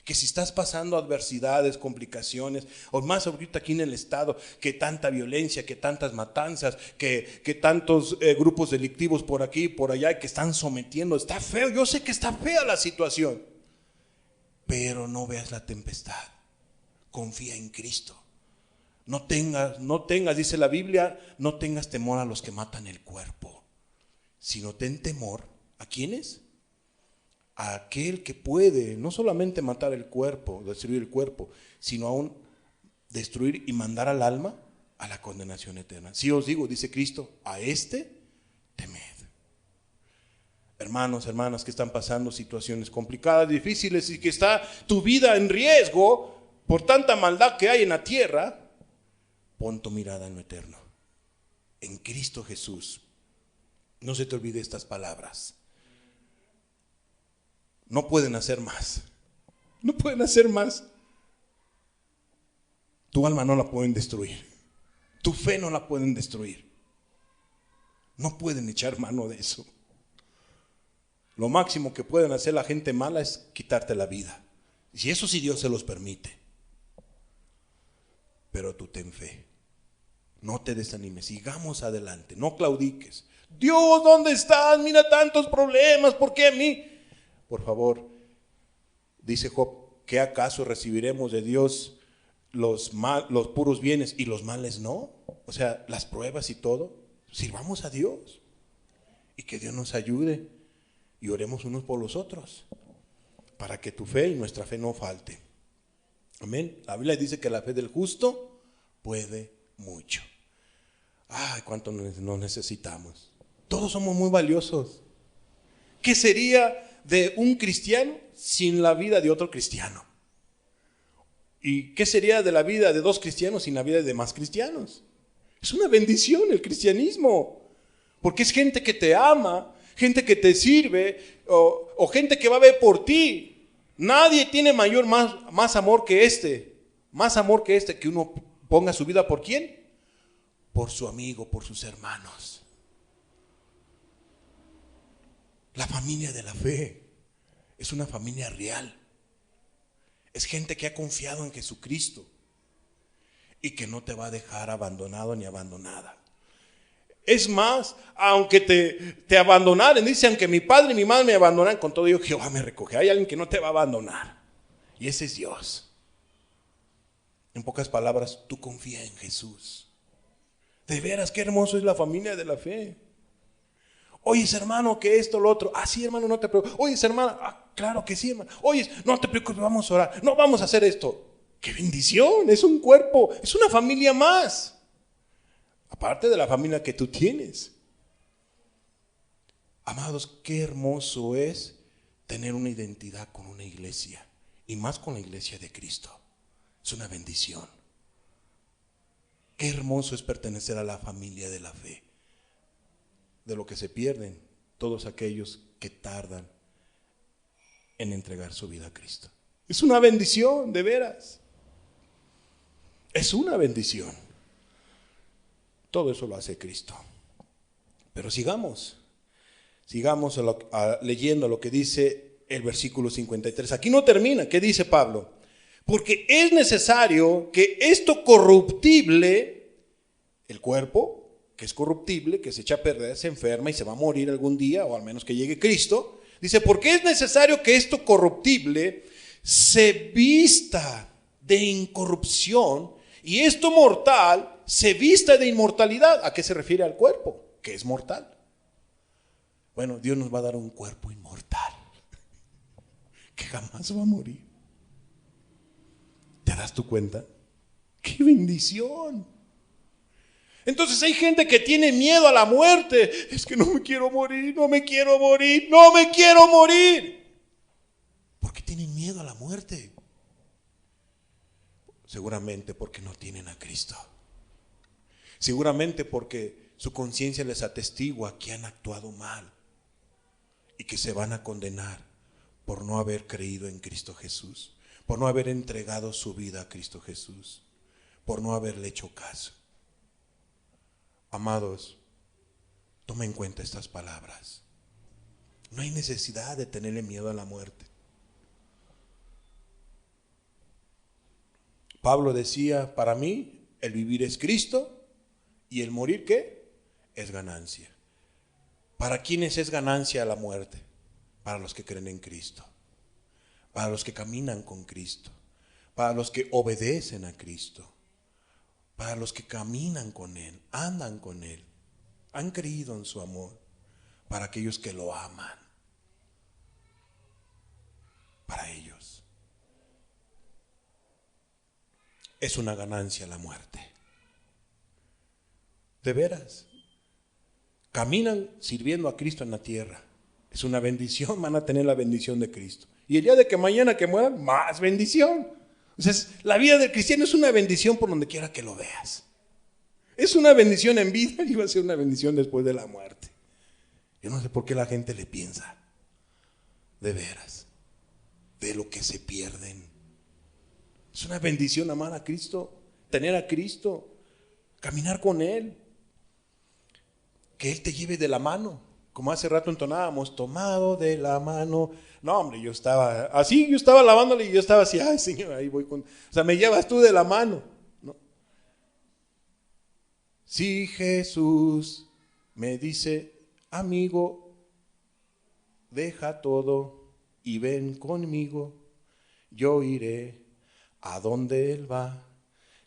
Que si estás pasando adversidades, complicaciones, o más ahorita aquí en el estado, que tanta violencia, que tantas matanzas, que tantos grupos delictivos por aquí y por allá que están sometiendo, está feo, yo sé que está fea la situación, pero no veas la tempestad, confía en Cristo. No tengas, dice la Biblia, no tengas temor a los que matan el cuerpo, sino ten temor, ¿a quiénes? A aquel que puede no solamente matar el cuerpo, destruir el cuerpo, sino aún destruir y mandar al alma a la condenación eterna. Si os digo, dice Cristo, a este temed. Hermanos, hermanas que están pasando situaciones complicadas, difíciles y que está tu vida en riesgo por tanta maldad que hay en la tierra, pon tu mirada en lo eterno, en Cristo Jesús. No se te olvide estas palabras. No pueden hacer más. No pueden hacer más. Tu alma no la pueden destruir. Tu fe no la pueden destruir. No pueden echar mano de eso. Lo máximo que pueden hacer la gente mala es quitarte la vida. Y eso sí Dios se los permite. Pero tú ten fe. No te desanimes. Sigamos adelante. No claudiques. Dios, ¿dónde estás? Mira tantos problemas. ¿Por qué a mí? Por favor, dice Job, ¿qué acaso recibiremos de Dios los puros bienes y los males no? O sea, las pruebas y todo. Sirvamos a Dios y que Dios nos ayude y oremos unos por los otros para que tu fe y nuestra fe no falte. Amén. La Biblia dice que la fe del justo puede mucho. Ay, cuánto nos necesitamos. Todos somos muy valiosos. ¿Qué sería de un cristiano sin la vida de otro cristiano? ¿Y qué sería de la vida de dos cristianos sin la vida de demás cristianos? Es una bendición el cristianismo, porque es gente que te ama, gente que te sirve, o gente que va a ver por ti. Nadie tiene más amor que este, que uno ponga su vida ¿por quién? Por su amigo, por sus hermanos. La familia de la fe es una familia real. Es gente que ha confiado en Jesucristo y que no te va a dejar abandonado ni abandonada. Es más, aunque te abandonaren, dice, aunque mi padre y mi madre me abandonan, con todo ello Jehová me recoge. Hay alguien que no te va a abandonar y ese es Dios. En pocas palabras, tú confía en Jesús. De veras, qué hermoso es la familia de la fe. Oye, hermano, que esto, lo otro. Ah, sí, hermano, no te preocupes. Oye, hermano, claro que sí, hermano. Oye, no te preocupes, vamos a orar. No, vamos a hacer esto. ¡Qué bendición! Es un cuerpo, es una familia más. Aparte de la familia que tú tienes. Amados, qué hermoso es tener una identidad con una iglesia. Y más con la iglesia de Cristo. Es una bendición. Qué hermoso es pertenecer a la familia de la fe. De lo que se pierden todos aquellos que tardan en entregar su vida a Cristo. Es una bendición, de veras. Es una bendición. Todo eso lo hace Cristo. Pero sigamos leyendo lo que dice el versículo 53. Aquí no termina. ¿Qué dice Pablo? Porque es necesario que esto corruptible, el cuerpo, que es corruptible, que se echa a perder, se enferma y se va a morir algún día, o al menos que llegue Cristo. Dice, porque es necesario que esto corruptible se vista de incorrupción y esto mortal se vista de inmortalidad. ¿A qué se refiere al cuerpo? Que es mortal. Bueno, Dios nos va a dar un cuerpo inmortal que jamás va a morir. ¿Te das tu cuenta? ¡Qué bendición! Entonces hay gente que tiene miedo a la muerte. Es que no me quiero morir, no me quiero morir, no me quiero morir. ¿Por qué tienen miedo a la muerte? Seguramente porque no tienen a Cristo. Seguramente porque su conciencia les atestigua que han actuado mal y que se van a condenar por no haber creído en Cristo Jesús, por no haber entregado su vida a Cristo Jesús, por no haberle hecho caso. Amados, tomen en cuenta estas palabras. No hay necesidad de tenerle miedo a la muerte. Pablo decía, para mí el vivir es Cristo y el morir, ¿qué? Es ganancia. ¿Para quiénes es ganancia la muerte? Para los que creen en Cristo, para los que caminan con Cristo, para los que obedecen a Cristo, para los que caminan con Él, andan con Él, han creído en su amor, para aquellos que lo aman, para ellos es una ganancia la muerte. De veras, caminan sirviendo a Cristo en la tierra. Es una bendición, van a tener la bendición de Cristo. Y el día de que mañana que mueran, más bendición. Entonces, la vida del cristiano es una bendición por donde quiera que lo veas. Es una bendición en vida y va a ser una bendición después de la muerte. Yo no sé por qué la gente le piensa, de veras, de lo que se pierden. Es una bendición amar a Cristo, tener a Cristo, caminar con Él. Que Él te lleve de la mano, como hace rato entonábamos, tomado de la mano. No, hombre, yo estaba así, yo estaba lavándole y yo estaba así, ay Señor, ahí voy con... O sea, me llevas tú de la mano, ¿no? Si Jesús me dice, amigo, deja todo y ven conmigo, yo iré a donde Él va,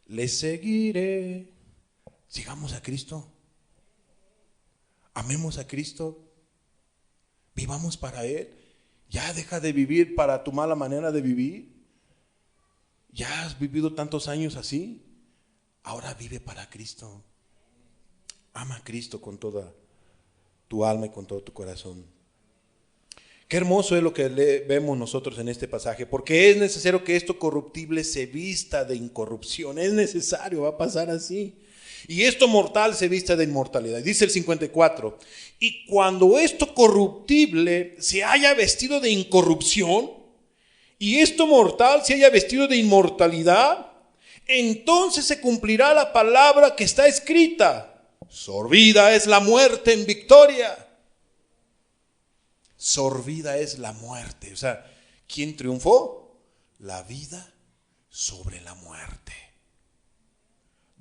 le seguiré. Sigamos a Cristo. Amemos a Cristo, vivamos para Él. Ya deja de vivir para tu mala manera de vivir. Ya has vivido tantos años así. Ahora vive para Cristo. Ama a Cristo con toda tu alma y con todo tu corazón. Qué hermoso es lo que vemos nosotros en este pasaje, porque es necesario que esto corruptible se vista de incorrupción. Es necesario, va a pasar así. Y esto mortal se vista de inmortalidad. Dice el 54, y cuando esto corruptible se haya vestido de incorrupción, y esto mortal se haya vestido de inmortalidad, entonces se cumplirá la palabra que está escrita: sorbida es la muerte en victoria. Sorbida es la muerte. O sea, ¿quién triunfó? La vida sobre la muerte.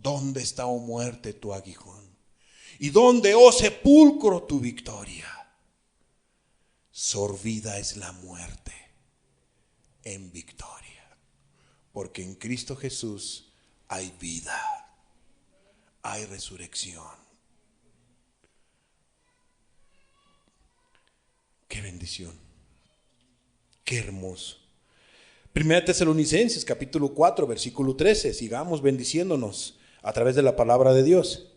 ¿Dónde está, oh muerte, tu aguijón? ¿Y dónde, oh sepulcro, tu victoria? Sorbida es la muerte en victoria, porque en Cristo Jesús hay vida, hay resurrección. Qué bendición, qué hermoso. Primera Tesalonicenses capítulo 4 versículo 13. Sigamos bendiciéndonos a través de la palabra de Dios.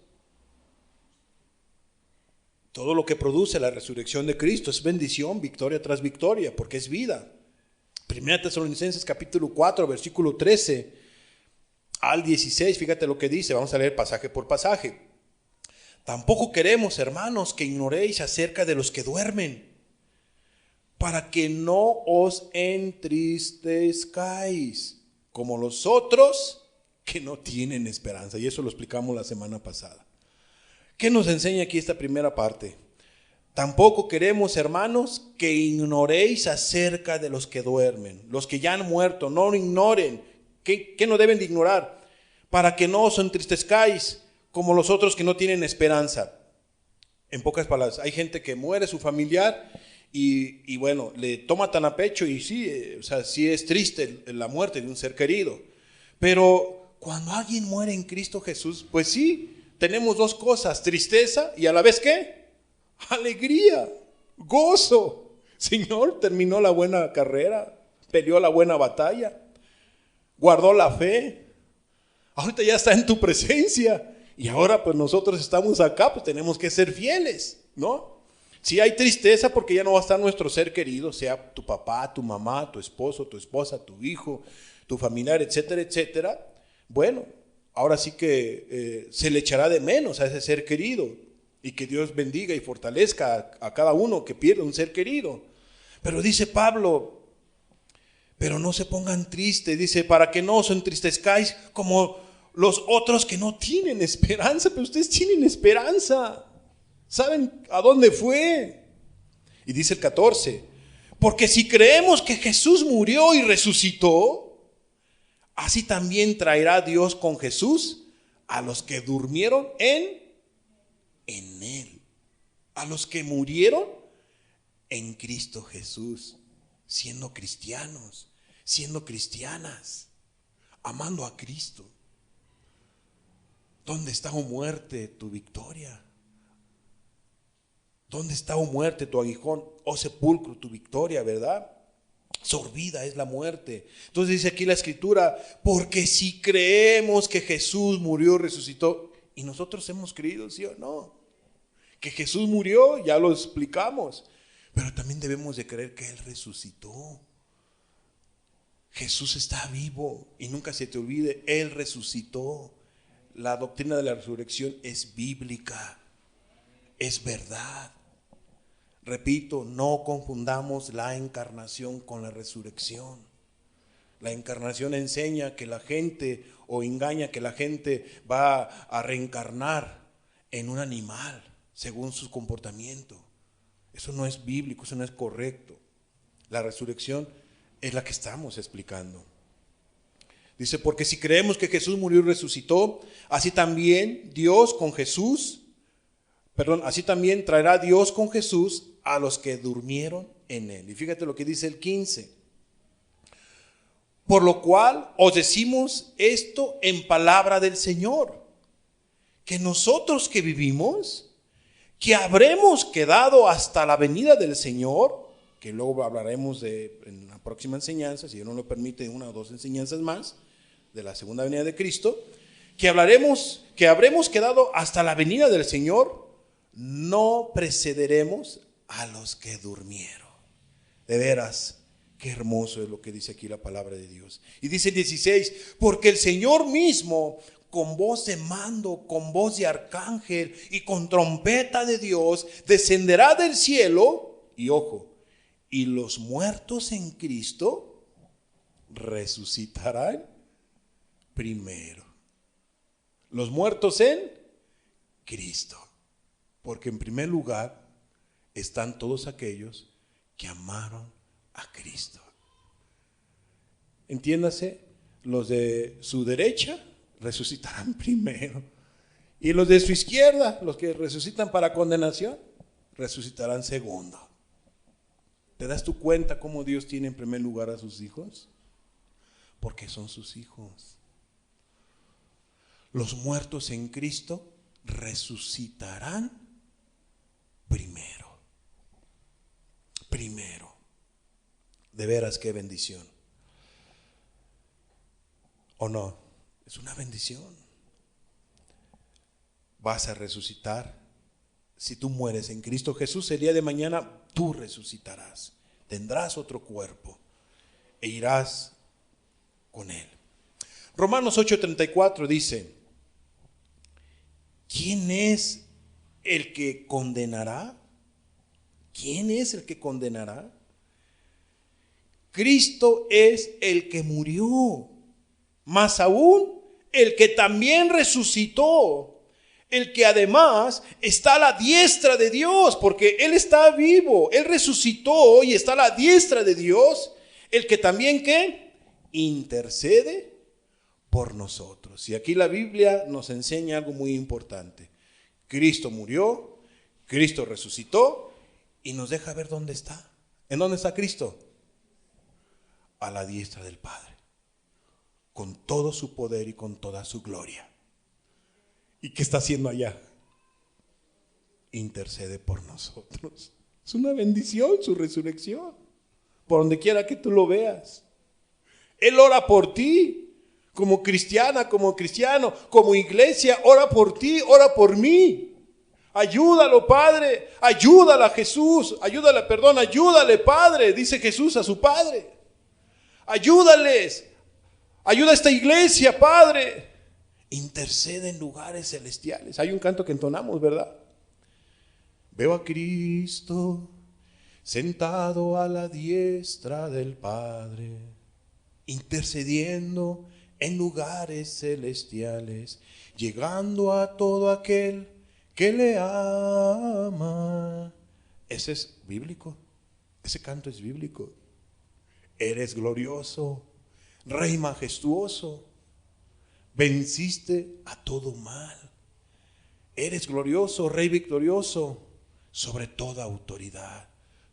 Todo lo que produce la resurrección de Cristo es bendición, victoria tras victoria, porque es vida. Primera Tesalonicenses capítulo 4 versículo 13 al 16, fíjate lo que dice, vamos a leer pasaje por pasaje. Tampoco queremos, hermanos, que ignoréis acerca de los que duermen, para que no os entristezcáis como los otros que no tienen esperanza. Y eso lo explicamos la semana pasada. ¿Qué nos enseña aquí esta primera parte? Tampoco queremos, hermanos, que ignoréis acerca de los que duermen, los que ya han muerto. No lo ignoren. ¿Qué no deben de ignorar? Para que no os entristezcáis como los otros que no tienen esperanza. En pocas palabras, hay gente que muere su familiar y bueno, le toma tan a pecho y sí, o sea, sí es triste la muerte de un ser querido. Pero cuando alguien muere en Cristo Jesús, pues sí, tenemos dos cosas: tristeza y a la vez ¿qué? Alegría, gozo. Señor, terminó la buena carrera, peleó la buena batalla, guardó la fe. Ahorita ya está en tu presencia y ahora pues nosotros estamos acá, pues tenemos que ser fieles, ¿no? Si hay tristeza porque ya no va a estar nuestro ser querido, sea tu papá, tu mamá, tu esposo, tu esposa, tu hijo, tu familiar, etcétera, etcétera. Bueno, ahora sí que se le echará de menos a ese ser querido, y que Dios bendiga y fortalezca a cada uno que pierde un ser querido. Pero dice Pablo, Pero no se pongan tristes, dice, para que no os entristezcáis como los otros que no tienen esperanza, pero ustedes tienen esperanza. ¿Saben a dónde fue? Y dice el 14, porque si creemos que Jesús murió y resucitó, así también traerá Dios con Jesús a los que durmieron en Él, a los que murieron en Cristo Jesús, siendo cristianos, siendo cristianas, amando a Cristo. ¿Dónde está, oh muerte, tu victoria? ¿Dónde está, oh muerte, tu aguijón, oh sepulcro, tu victoria, verdad? Sorbida es la muerte. Entonces dice aquí la escritura, porque si creemos que Jesús murió, resucitó, y nosotros hemos creído, ¿sí o no? Que Jesús murió, ya lo explicamos, pero también debemos de creer que Él resucitó. Jesús está vivo y nunca se te olvide, Él resucitó. La doctrina de la resurrección es bíblica, es verdad. Repito, no confundamos la encarnación con la resurrección. La encarnación enseña que la gente, o engaña que la gente va a reencarnar en un animal según su comportamiento. Eso no es bíblico, eso no es correcto. La resurrección es la que estamos explicando. Dice, porque si creemos que Jesús murió y resucitó, así también así también traerá Dios con Jesús a los que durmieron en Él. Y fíjate lo que dice el 15. Por lo cual os decimos esto en palabra del Señor, que nosotros que vivimos, que habremos quedado hasta la venida del Señor, que luego hablaremos en la próxima enseñanza, si Dios no lo permite, una o dos enseñanzas más, de la segunda venida de Cristo, que habremos quedado hasta la venida del Señor, no precederemos a los que durmieron. De veras, qué hermoso es lo que dice aquí la palabra de Dios. Y dice el 16, porque el Señor mismo, con voz de mando, con voz de arcángel y con trompeta de Dios, descenderá del cielo, y ojo, y los muertos en Cristo resucitarán primero. Los muertos en Cristo. Porque en primer lugar están todos aquellos que amaron a Cristo. Entiéndase, los de su derecha resucitarán primero. Y los de su izquierda, los que resucitan para condenación, resucitarán segundo. ¿Te das tu cuenta cómo Dios tiene en primer lugar a sus hijos? Porque son sus hijos. Los muertos en Cristo resucitarán primero. Primero. De veras, qué bendición. ¿O no? Es una bendición. Vas a resucitar. Si tú mueres en Cristo Jesús, el día de mañana tú resucitarás. Tendrás otro cuerpo e irás con Él. Romanos 8:34 dice, ¿quién es el que condenará? ¿Quién es el que condenará? Cristo es el que murió, más aún el que también resucitó, el que además está a la diestra de Dios, porque Él está vivo, Él resucitó y está a la diestra de Dios, el que también ¿qué? Intercede por nosotros. Y aquí la Biblia nos enseña algo muy importante. Cristo murió, Cristo resucitó y nos deja ver dónde está. ¿En dónde está Cristo? A la diestra del Padre, con todo su poder y con toda su gloria. ¿Y qué está haciendo allá? Intercede por nosotros. Es una bendición su resurrección, por donde quiera que tú lo veas. Él ora por ti. Como cristiana, como cristiano, como iglesia, ora por ti, ora por mí. Ayúdalo, Padre, ayúdala, Jesús, ayúdale, Padre, dice Jesús a su Padre. Ayúdales, ayuda a esta iglesia, Padre. Intercede en lugares celestiales. Hay un canto que entonamos, ¿verdad? Veo a Cristo sentado a la diestra del Padre. intercediendo en lugares celestiales, llegando a todo aquel que le ama. Ese es bíblico, ese canto es bíblico. Eres glorioso, Rey majestuoso, venciste a todo mal. Eres glorioso, Rey victorioso, sobre toda autoridad.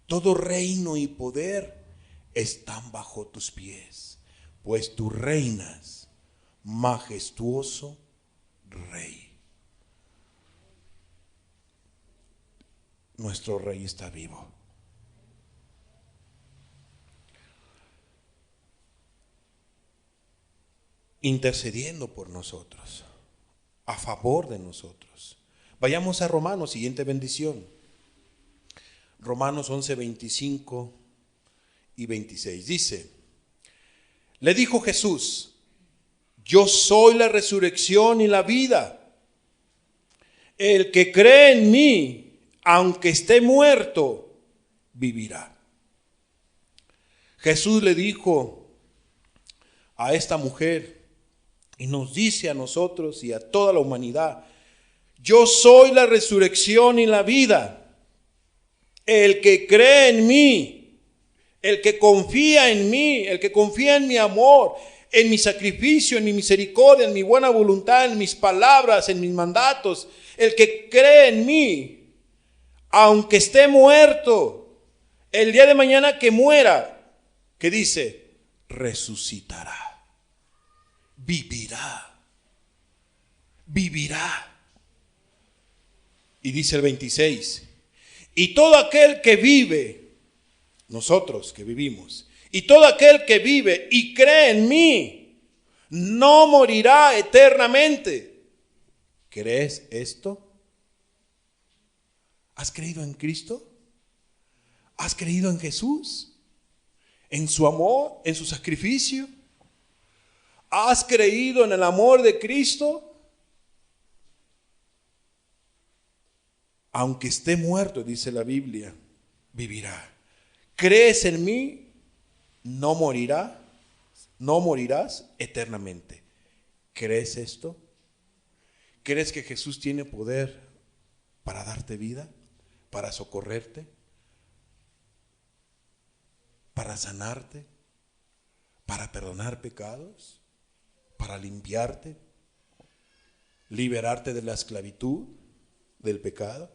Todo reino y poder están bajo tus pies, pues tú reinas, majestuoso Rey. Nuestro Rey está vivo. Intercediendo por nosotros, a favor de nosotros. Vayamos a Romanos, siguiente bendición. Romanos 11, 25 y 26. Dice, le dijo Jesús, yo soy la resurrección y la vida. El que cree en mí, aunque esté muerto, vivirá. Jesús le dijo a esta mujer, y nos dice a nosotros y a toda la humanidad, yo soy la resurrección y la vida. El que cree en mí, el que confía en mí, el que confía en mi amor, en mi sacrificio, en mi misericordia, en mi buena voluntad, en mis palabras, en mis mandatos, el que cree en mí, aunque esté muerto, el día de mañana que muera, ¿qué dice? Resucitará. Vivirá. Y dice el 26, y todo aquel que vive, nosotros que vivimos, y todo aquel que vive y cree en mí, no morirá eternamente. ¿Crees esto? ¿Has creído en Cristo? ¿Has creído en Jesús? ¿En su amor? ¿En su sacrificio? ¿Has creído en el amor de Cristo? Aunque esté muerto, dice la Biblia, vivirá. ¿Crees en mí? No morirás eternamente. ¿Crees esto? ¿Crees que Jesús tiene poder para darte vida, para socorrerte, para sanarte, para perdonar pecados, para limpiarte, liberarte de la esclavitud, del pecado,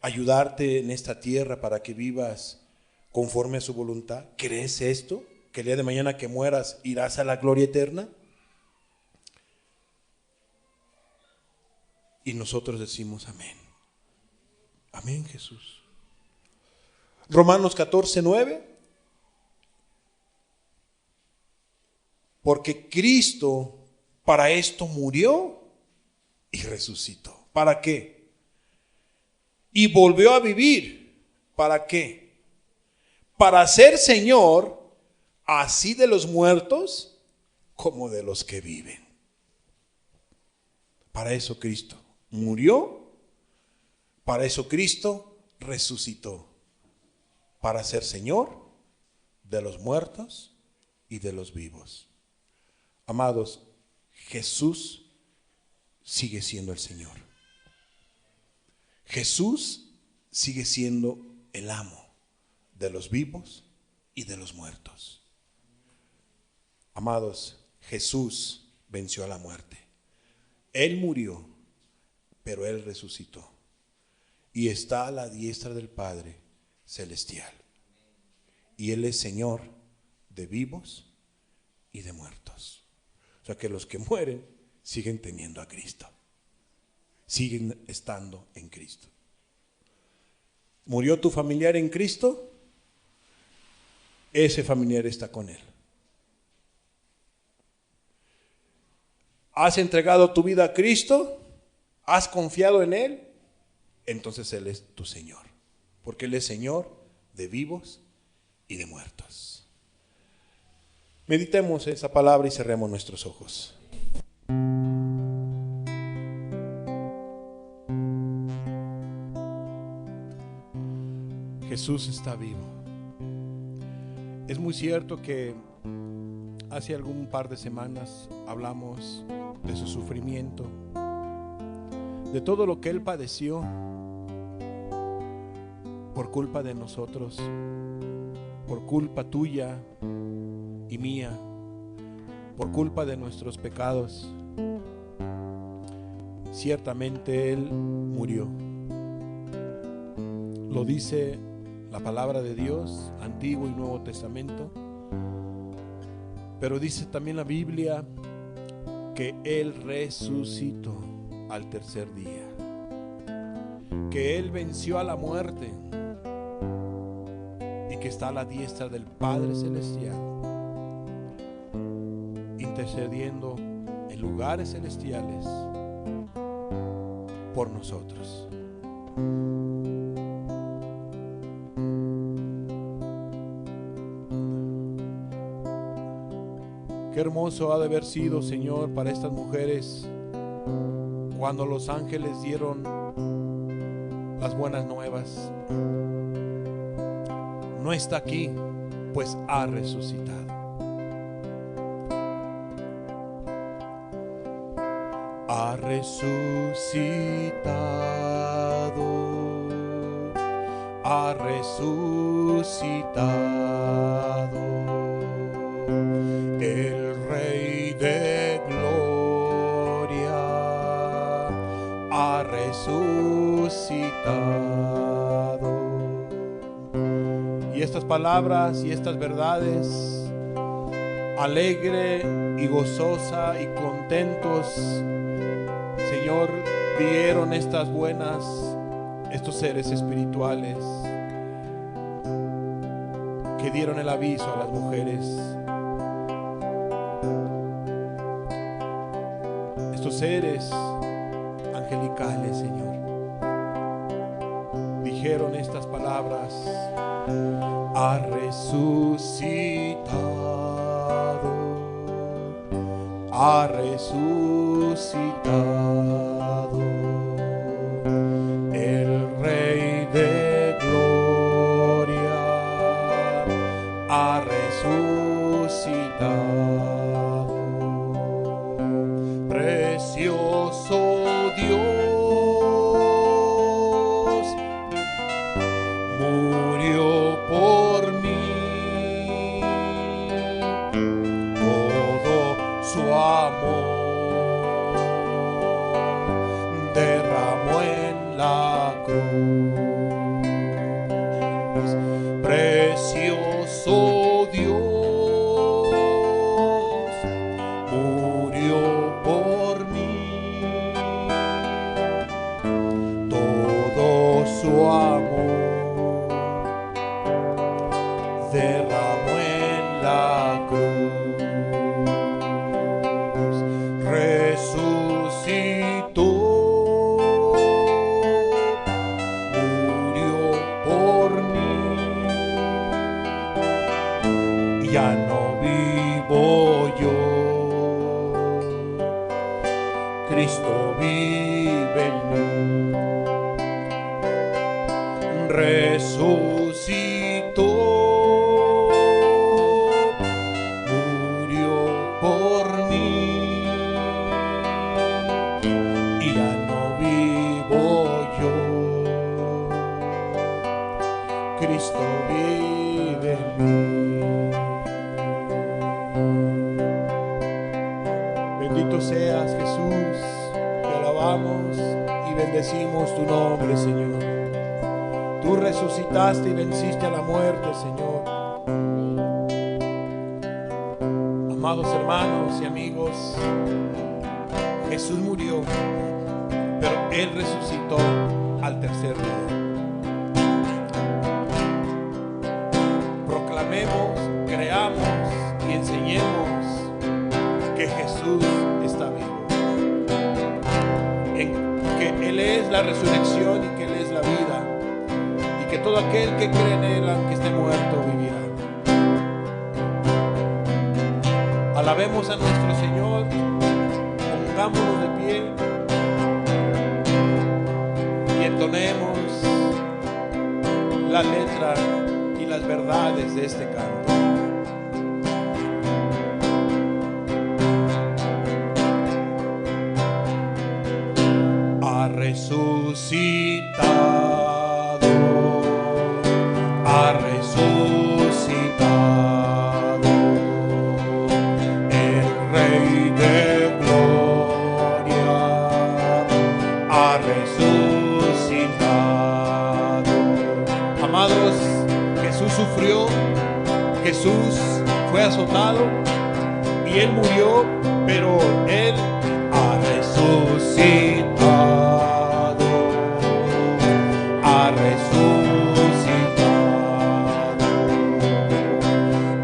ayudarte en esta tierra para que vivas conforme a su voluntad? ¿Crees esto? ¿Que el día de mañana que mueras irás a la gloria eterna? Y nosotros decimos amén. Amén, Jesús. Romanos 14, 9. Porque Cristo para esto murió y resucitó. ¿Para qué? Y volvió a vivir. ¿Para qué? Para ser Señor así de los muertos como de los que viven. Para eso Cristo murió, para eso Cristo resucitó, para ser Señor de los muertos y de los vivos. Amados, Jesús sigue siendo el Señor. Jesús sigue siendo el amo de los vivos y de los muertos. Amados, Jesús venció a la muerte. Él murió, pero Él resucitó. Y está a la diestra del Padre Celestial. Y Él es Señor de vivos y de muertos. O sea que los que mueren siguen teniendo a Cristo. Siguen estando en Cristo. ¿Murió tu familiar en Cristo? Ese familiar está con Él. ¿Has entregado tu vida a Cristo? ¿Has confiado en Él? Entonces Él es tu Señor. Porque Él es Señor de vivos y de muertos. Meditemos esa palabra y cerremos nuestros ojos. Jesús está vivo. Es muy cierto que hace algún par de semanas hablamos de su sufrimiento, de todo lo que Él padeció por culpa de nosotros, por culpa tuya y mía, por culpa de nuestros pecados. Ciertamente Él murió. Lo dice la palabra de Dios, Antiguo y Nuevo Testamento. Pero dice también la Biblia que Él resucitó al tercer día, que Él venció a la muerte y que está a la diestra del Padre Celestial, intercediendo en lugares celestiales por nosotros. Qué hermoso ha de haber sido, Señor, para estas mujeres cuando los ángeles dieron las buenas nuevas. No está aquí, pues ha resucitado. Ha resucitado, ha resucitado. El Rey de Gloria ha resucitado. Y estas palabras y estas verdades, alegre y gozosa y contentos, Señor, vieron estos seres espirituales que dieron el aviso a las mujeres. Estos seres angelicales, Señor, dijeron estas palabras: ha resucitado, ha resucitado el Rey de Gloria, ha resucitado. Precioso Dios murió por mí, todo su amor derramó en la cruz. Precioso Dios murió por mí, todo su amor derramó en la cruz. Resucitó, murió por mí. Ya no vivo yo, Cristo vive en mí. Resucitó, murió por mí. Y ya no vivo yo, Cristo vive en mí. Bendito seas, Jesús, te alabamos y bendecimos tu nombre, Señor. Tú resucitaste y venciste a la muerte, Señor. Amados hermanos y amigos, Jesús murió, pero Él resucitó al tercer día. Proclamemos, creamos y enseñemos que Jesús está vivo, que Él es la resurrección y que Él es la vida, y que todo aquel que cree en Él, aunque esté muerto, vivirá. Alabemos a nuestro Señor, pongámonos de pie y entonemos la letra y las verdades de este canto. resucitado, ha resucitado, el Rey de gloria ha resucitado. Amados, Jesús sufrió, Jesús fue azotado y Él murió, pero Él ha resucitado, ha resucitado,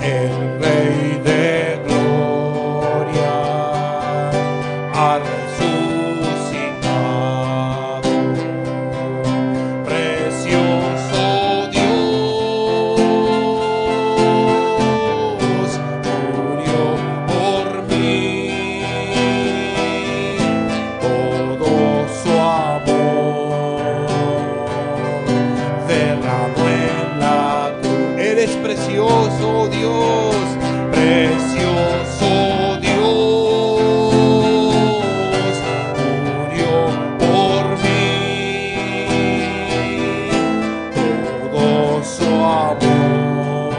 el Rey de gloria ha resucitado. Precioso Dios murió por mí, todo su amor derramó en la cruz. Eres precioso, Dios, precioso Dios murió por mí, todo su amor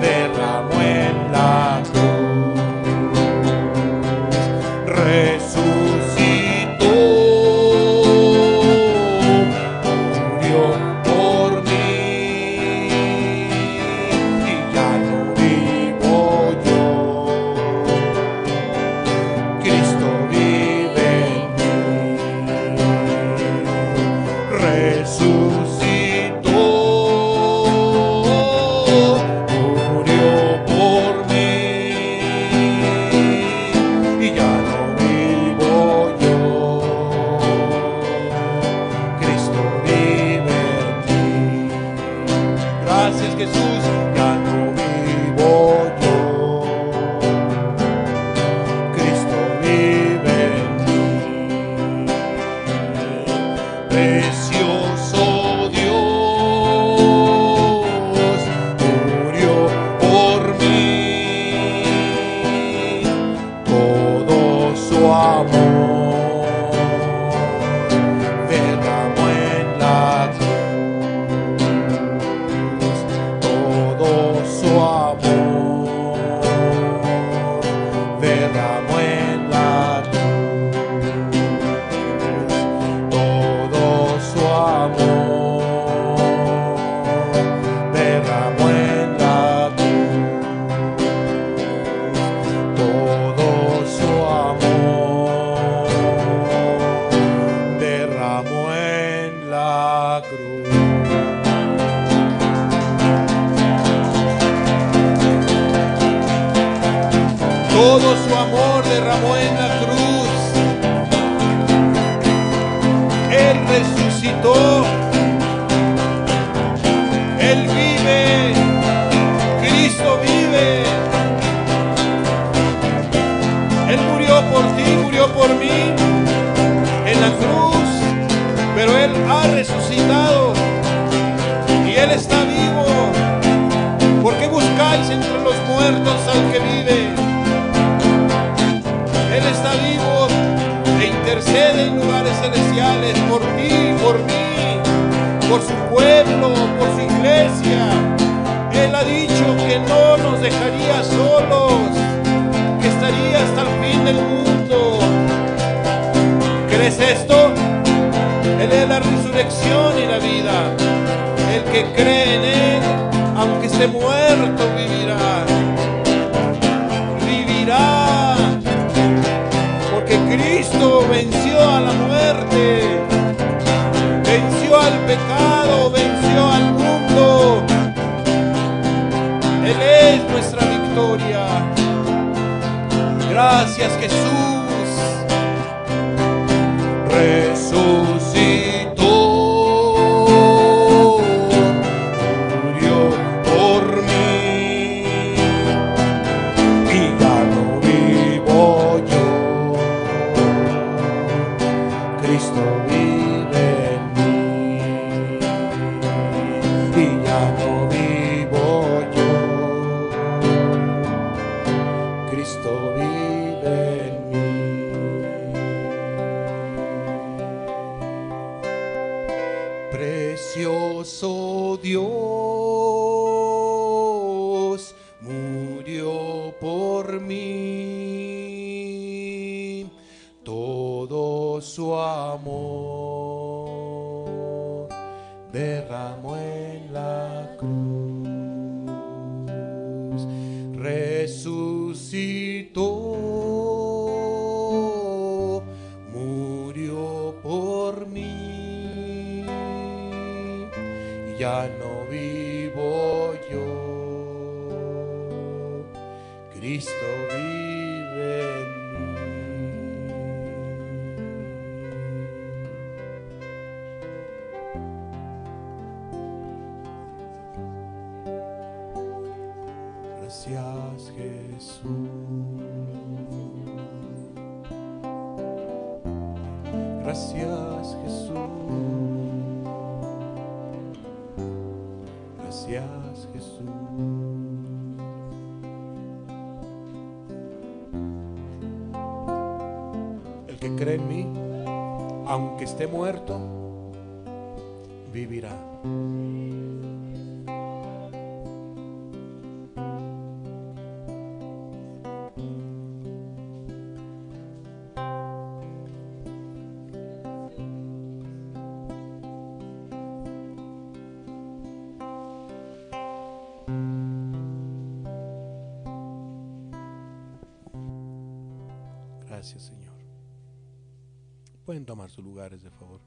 derramó en la cruz. Resucitó, murió por mí, y ya no vivo yo, Cristo vive en mí. Resucitó, murió por mí, y ya no vivo yo, Cristo vive en mí. Gracias, Jesús, ya no vivo yo, Cristo vive en mí. Precioso Dios murió por mí, todo su amor derramó en la cruz, todo su amor derramó en la cruz, todo su amor derramó en la cruz, todo su amor derramó en la cruz. Todo su amor derramó en la cruz. Él resucitó, Él vive, Cristo vive. Él murió por ti, murió por mí en la cruz, pero Él ha resucitado y Él está vivo. ¿Por qué buscáis entre los muertos al que vive? Él está vivo e intercede en lugares celestiales por ti, por mí, por su pueblo, por su iglesia. Él ha dicho que no nos dejaría solos, que estaría hasta el fin del mundo. ¿Crees esto? Él es la resurrección y la vida. El que cree en Él, aunque esté muerto, vivirá. Vivirá. Porque Cristo venció a la muerte, venció al pecado, venció al mundo. Él es nuestra victoria. Gracias, Jesús. Resucitó, murió por mí, y ya no vivo yo, Cristo vive en mí, y ya no vivo yo, Cristo vive en mí. Cristo Dios murió por mí, todo su amor derramó en la cruz, resucitó, murió por mí, y ya no vivo yo, Cristo vive en Gracias Jesús, gracias Jesús, gracias Jesús. El que cree en mí, aunque esté muerto, vivirá. Gracias, Señor. Pueden tomar sus lugares, de favor.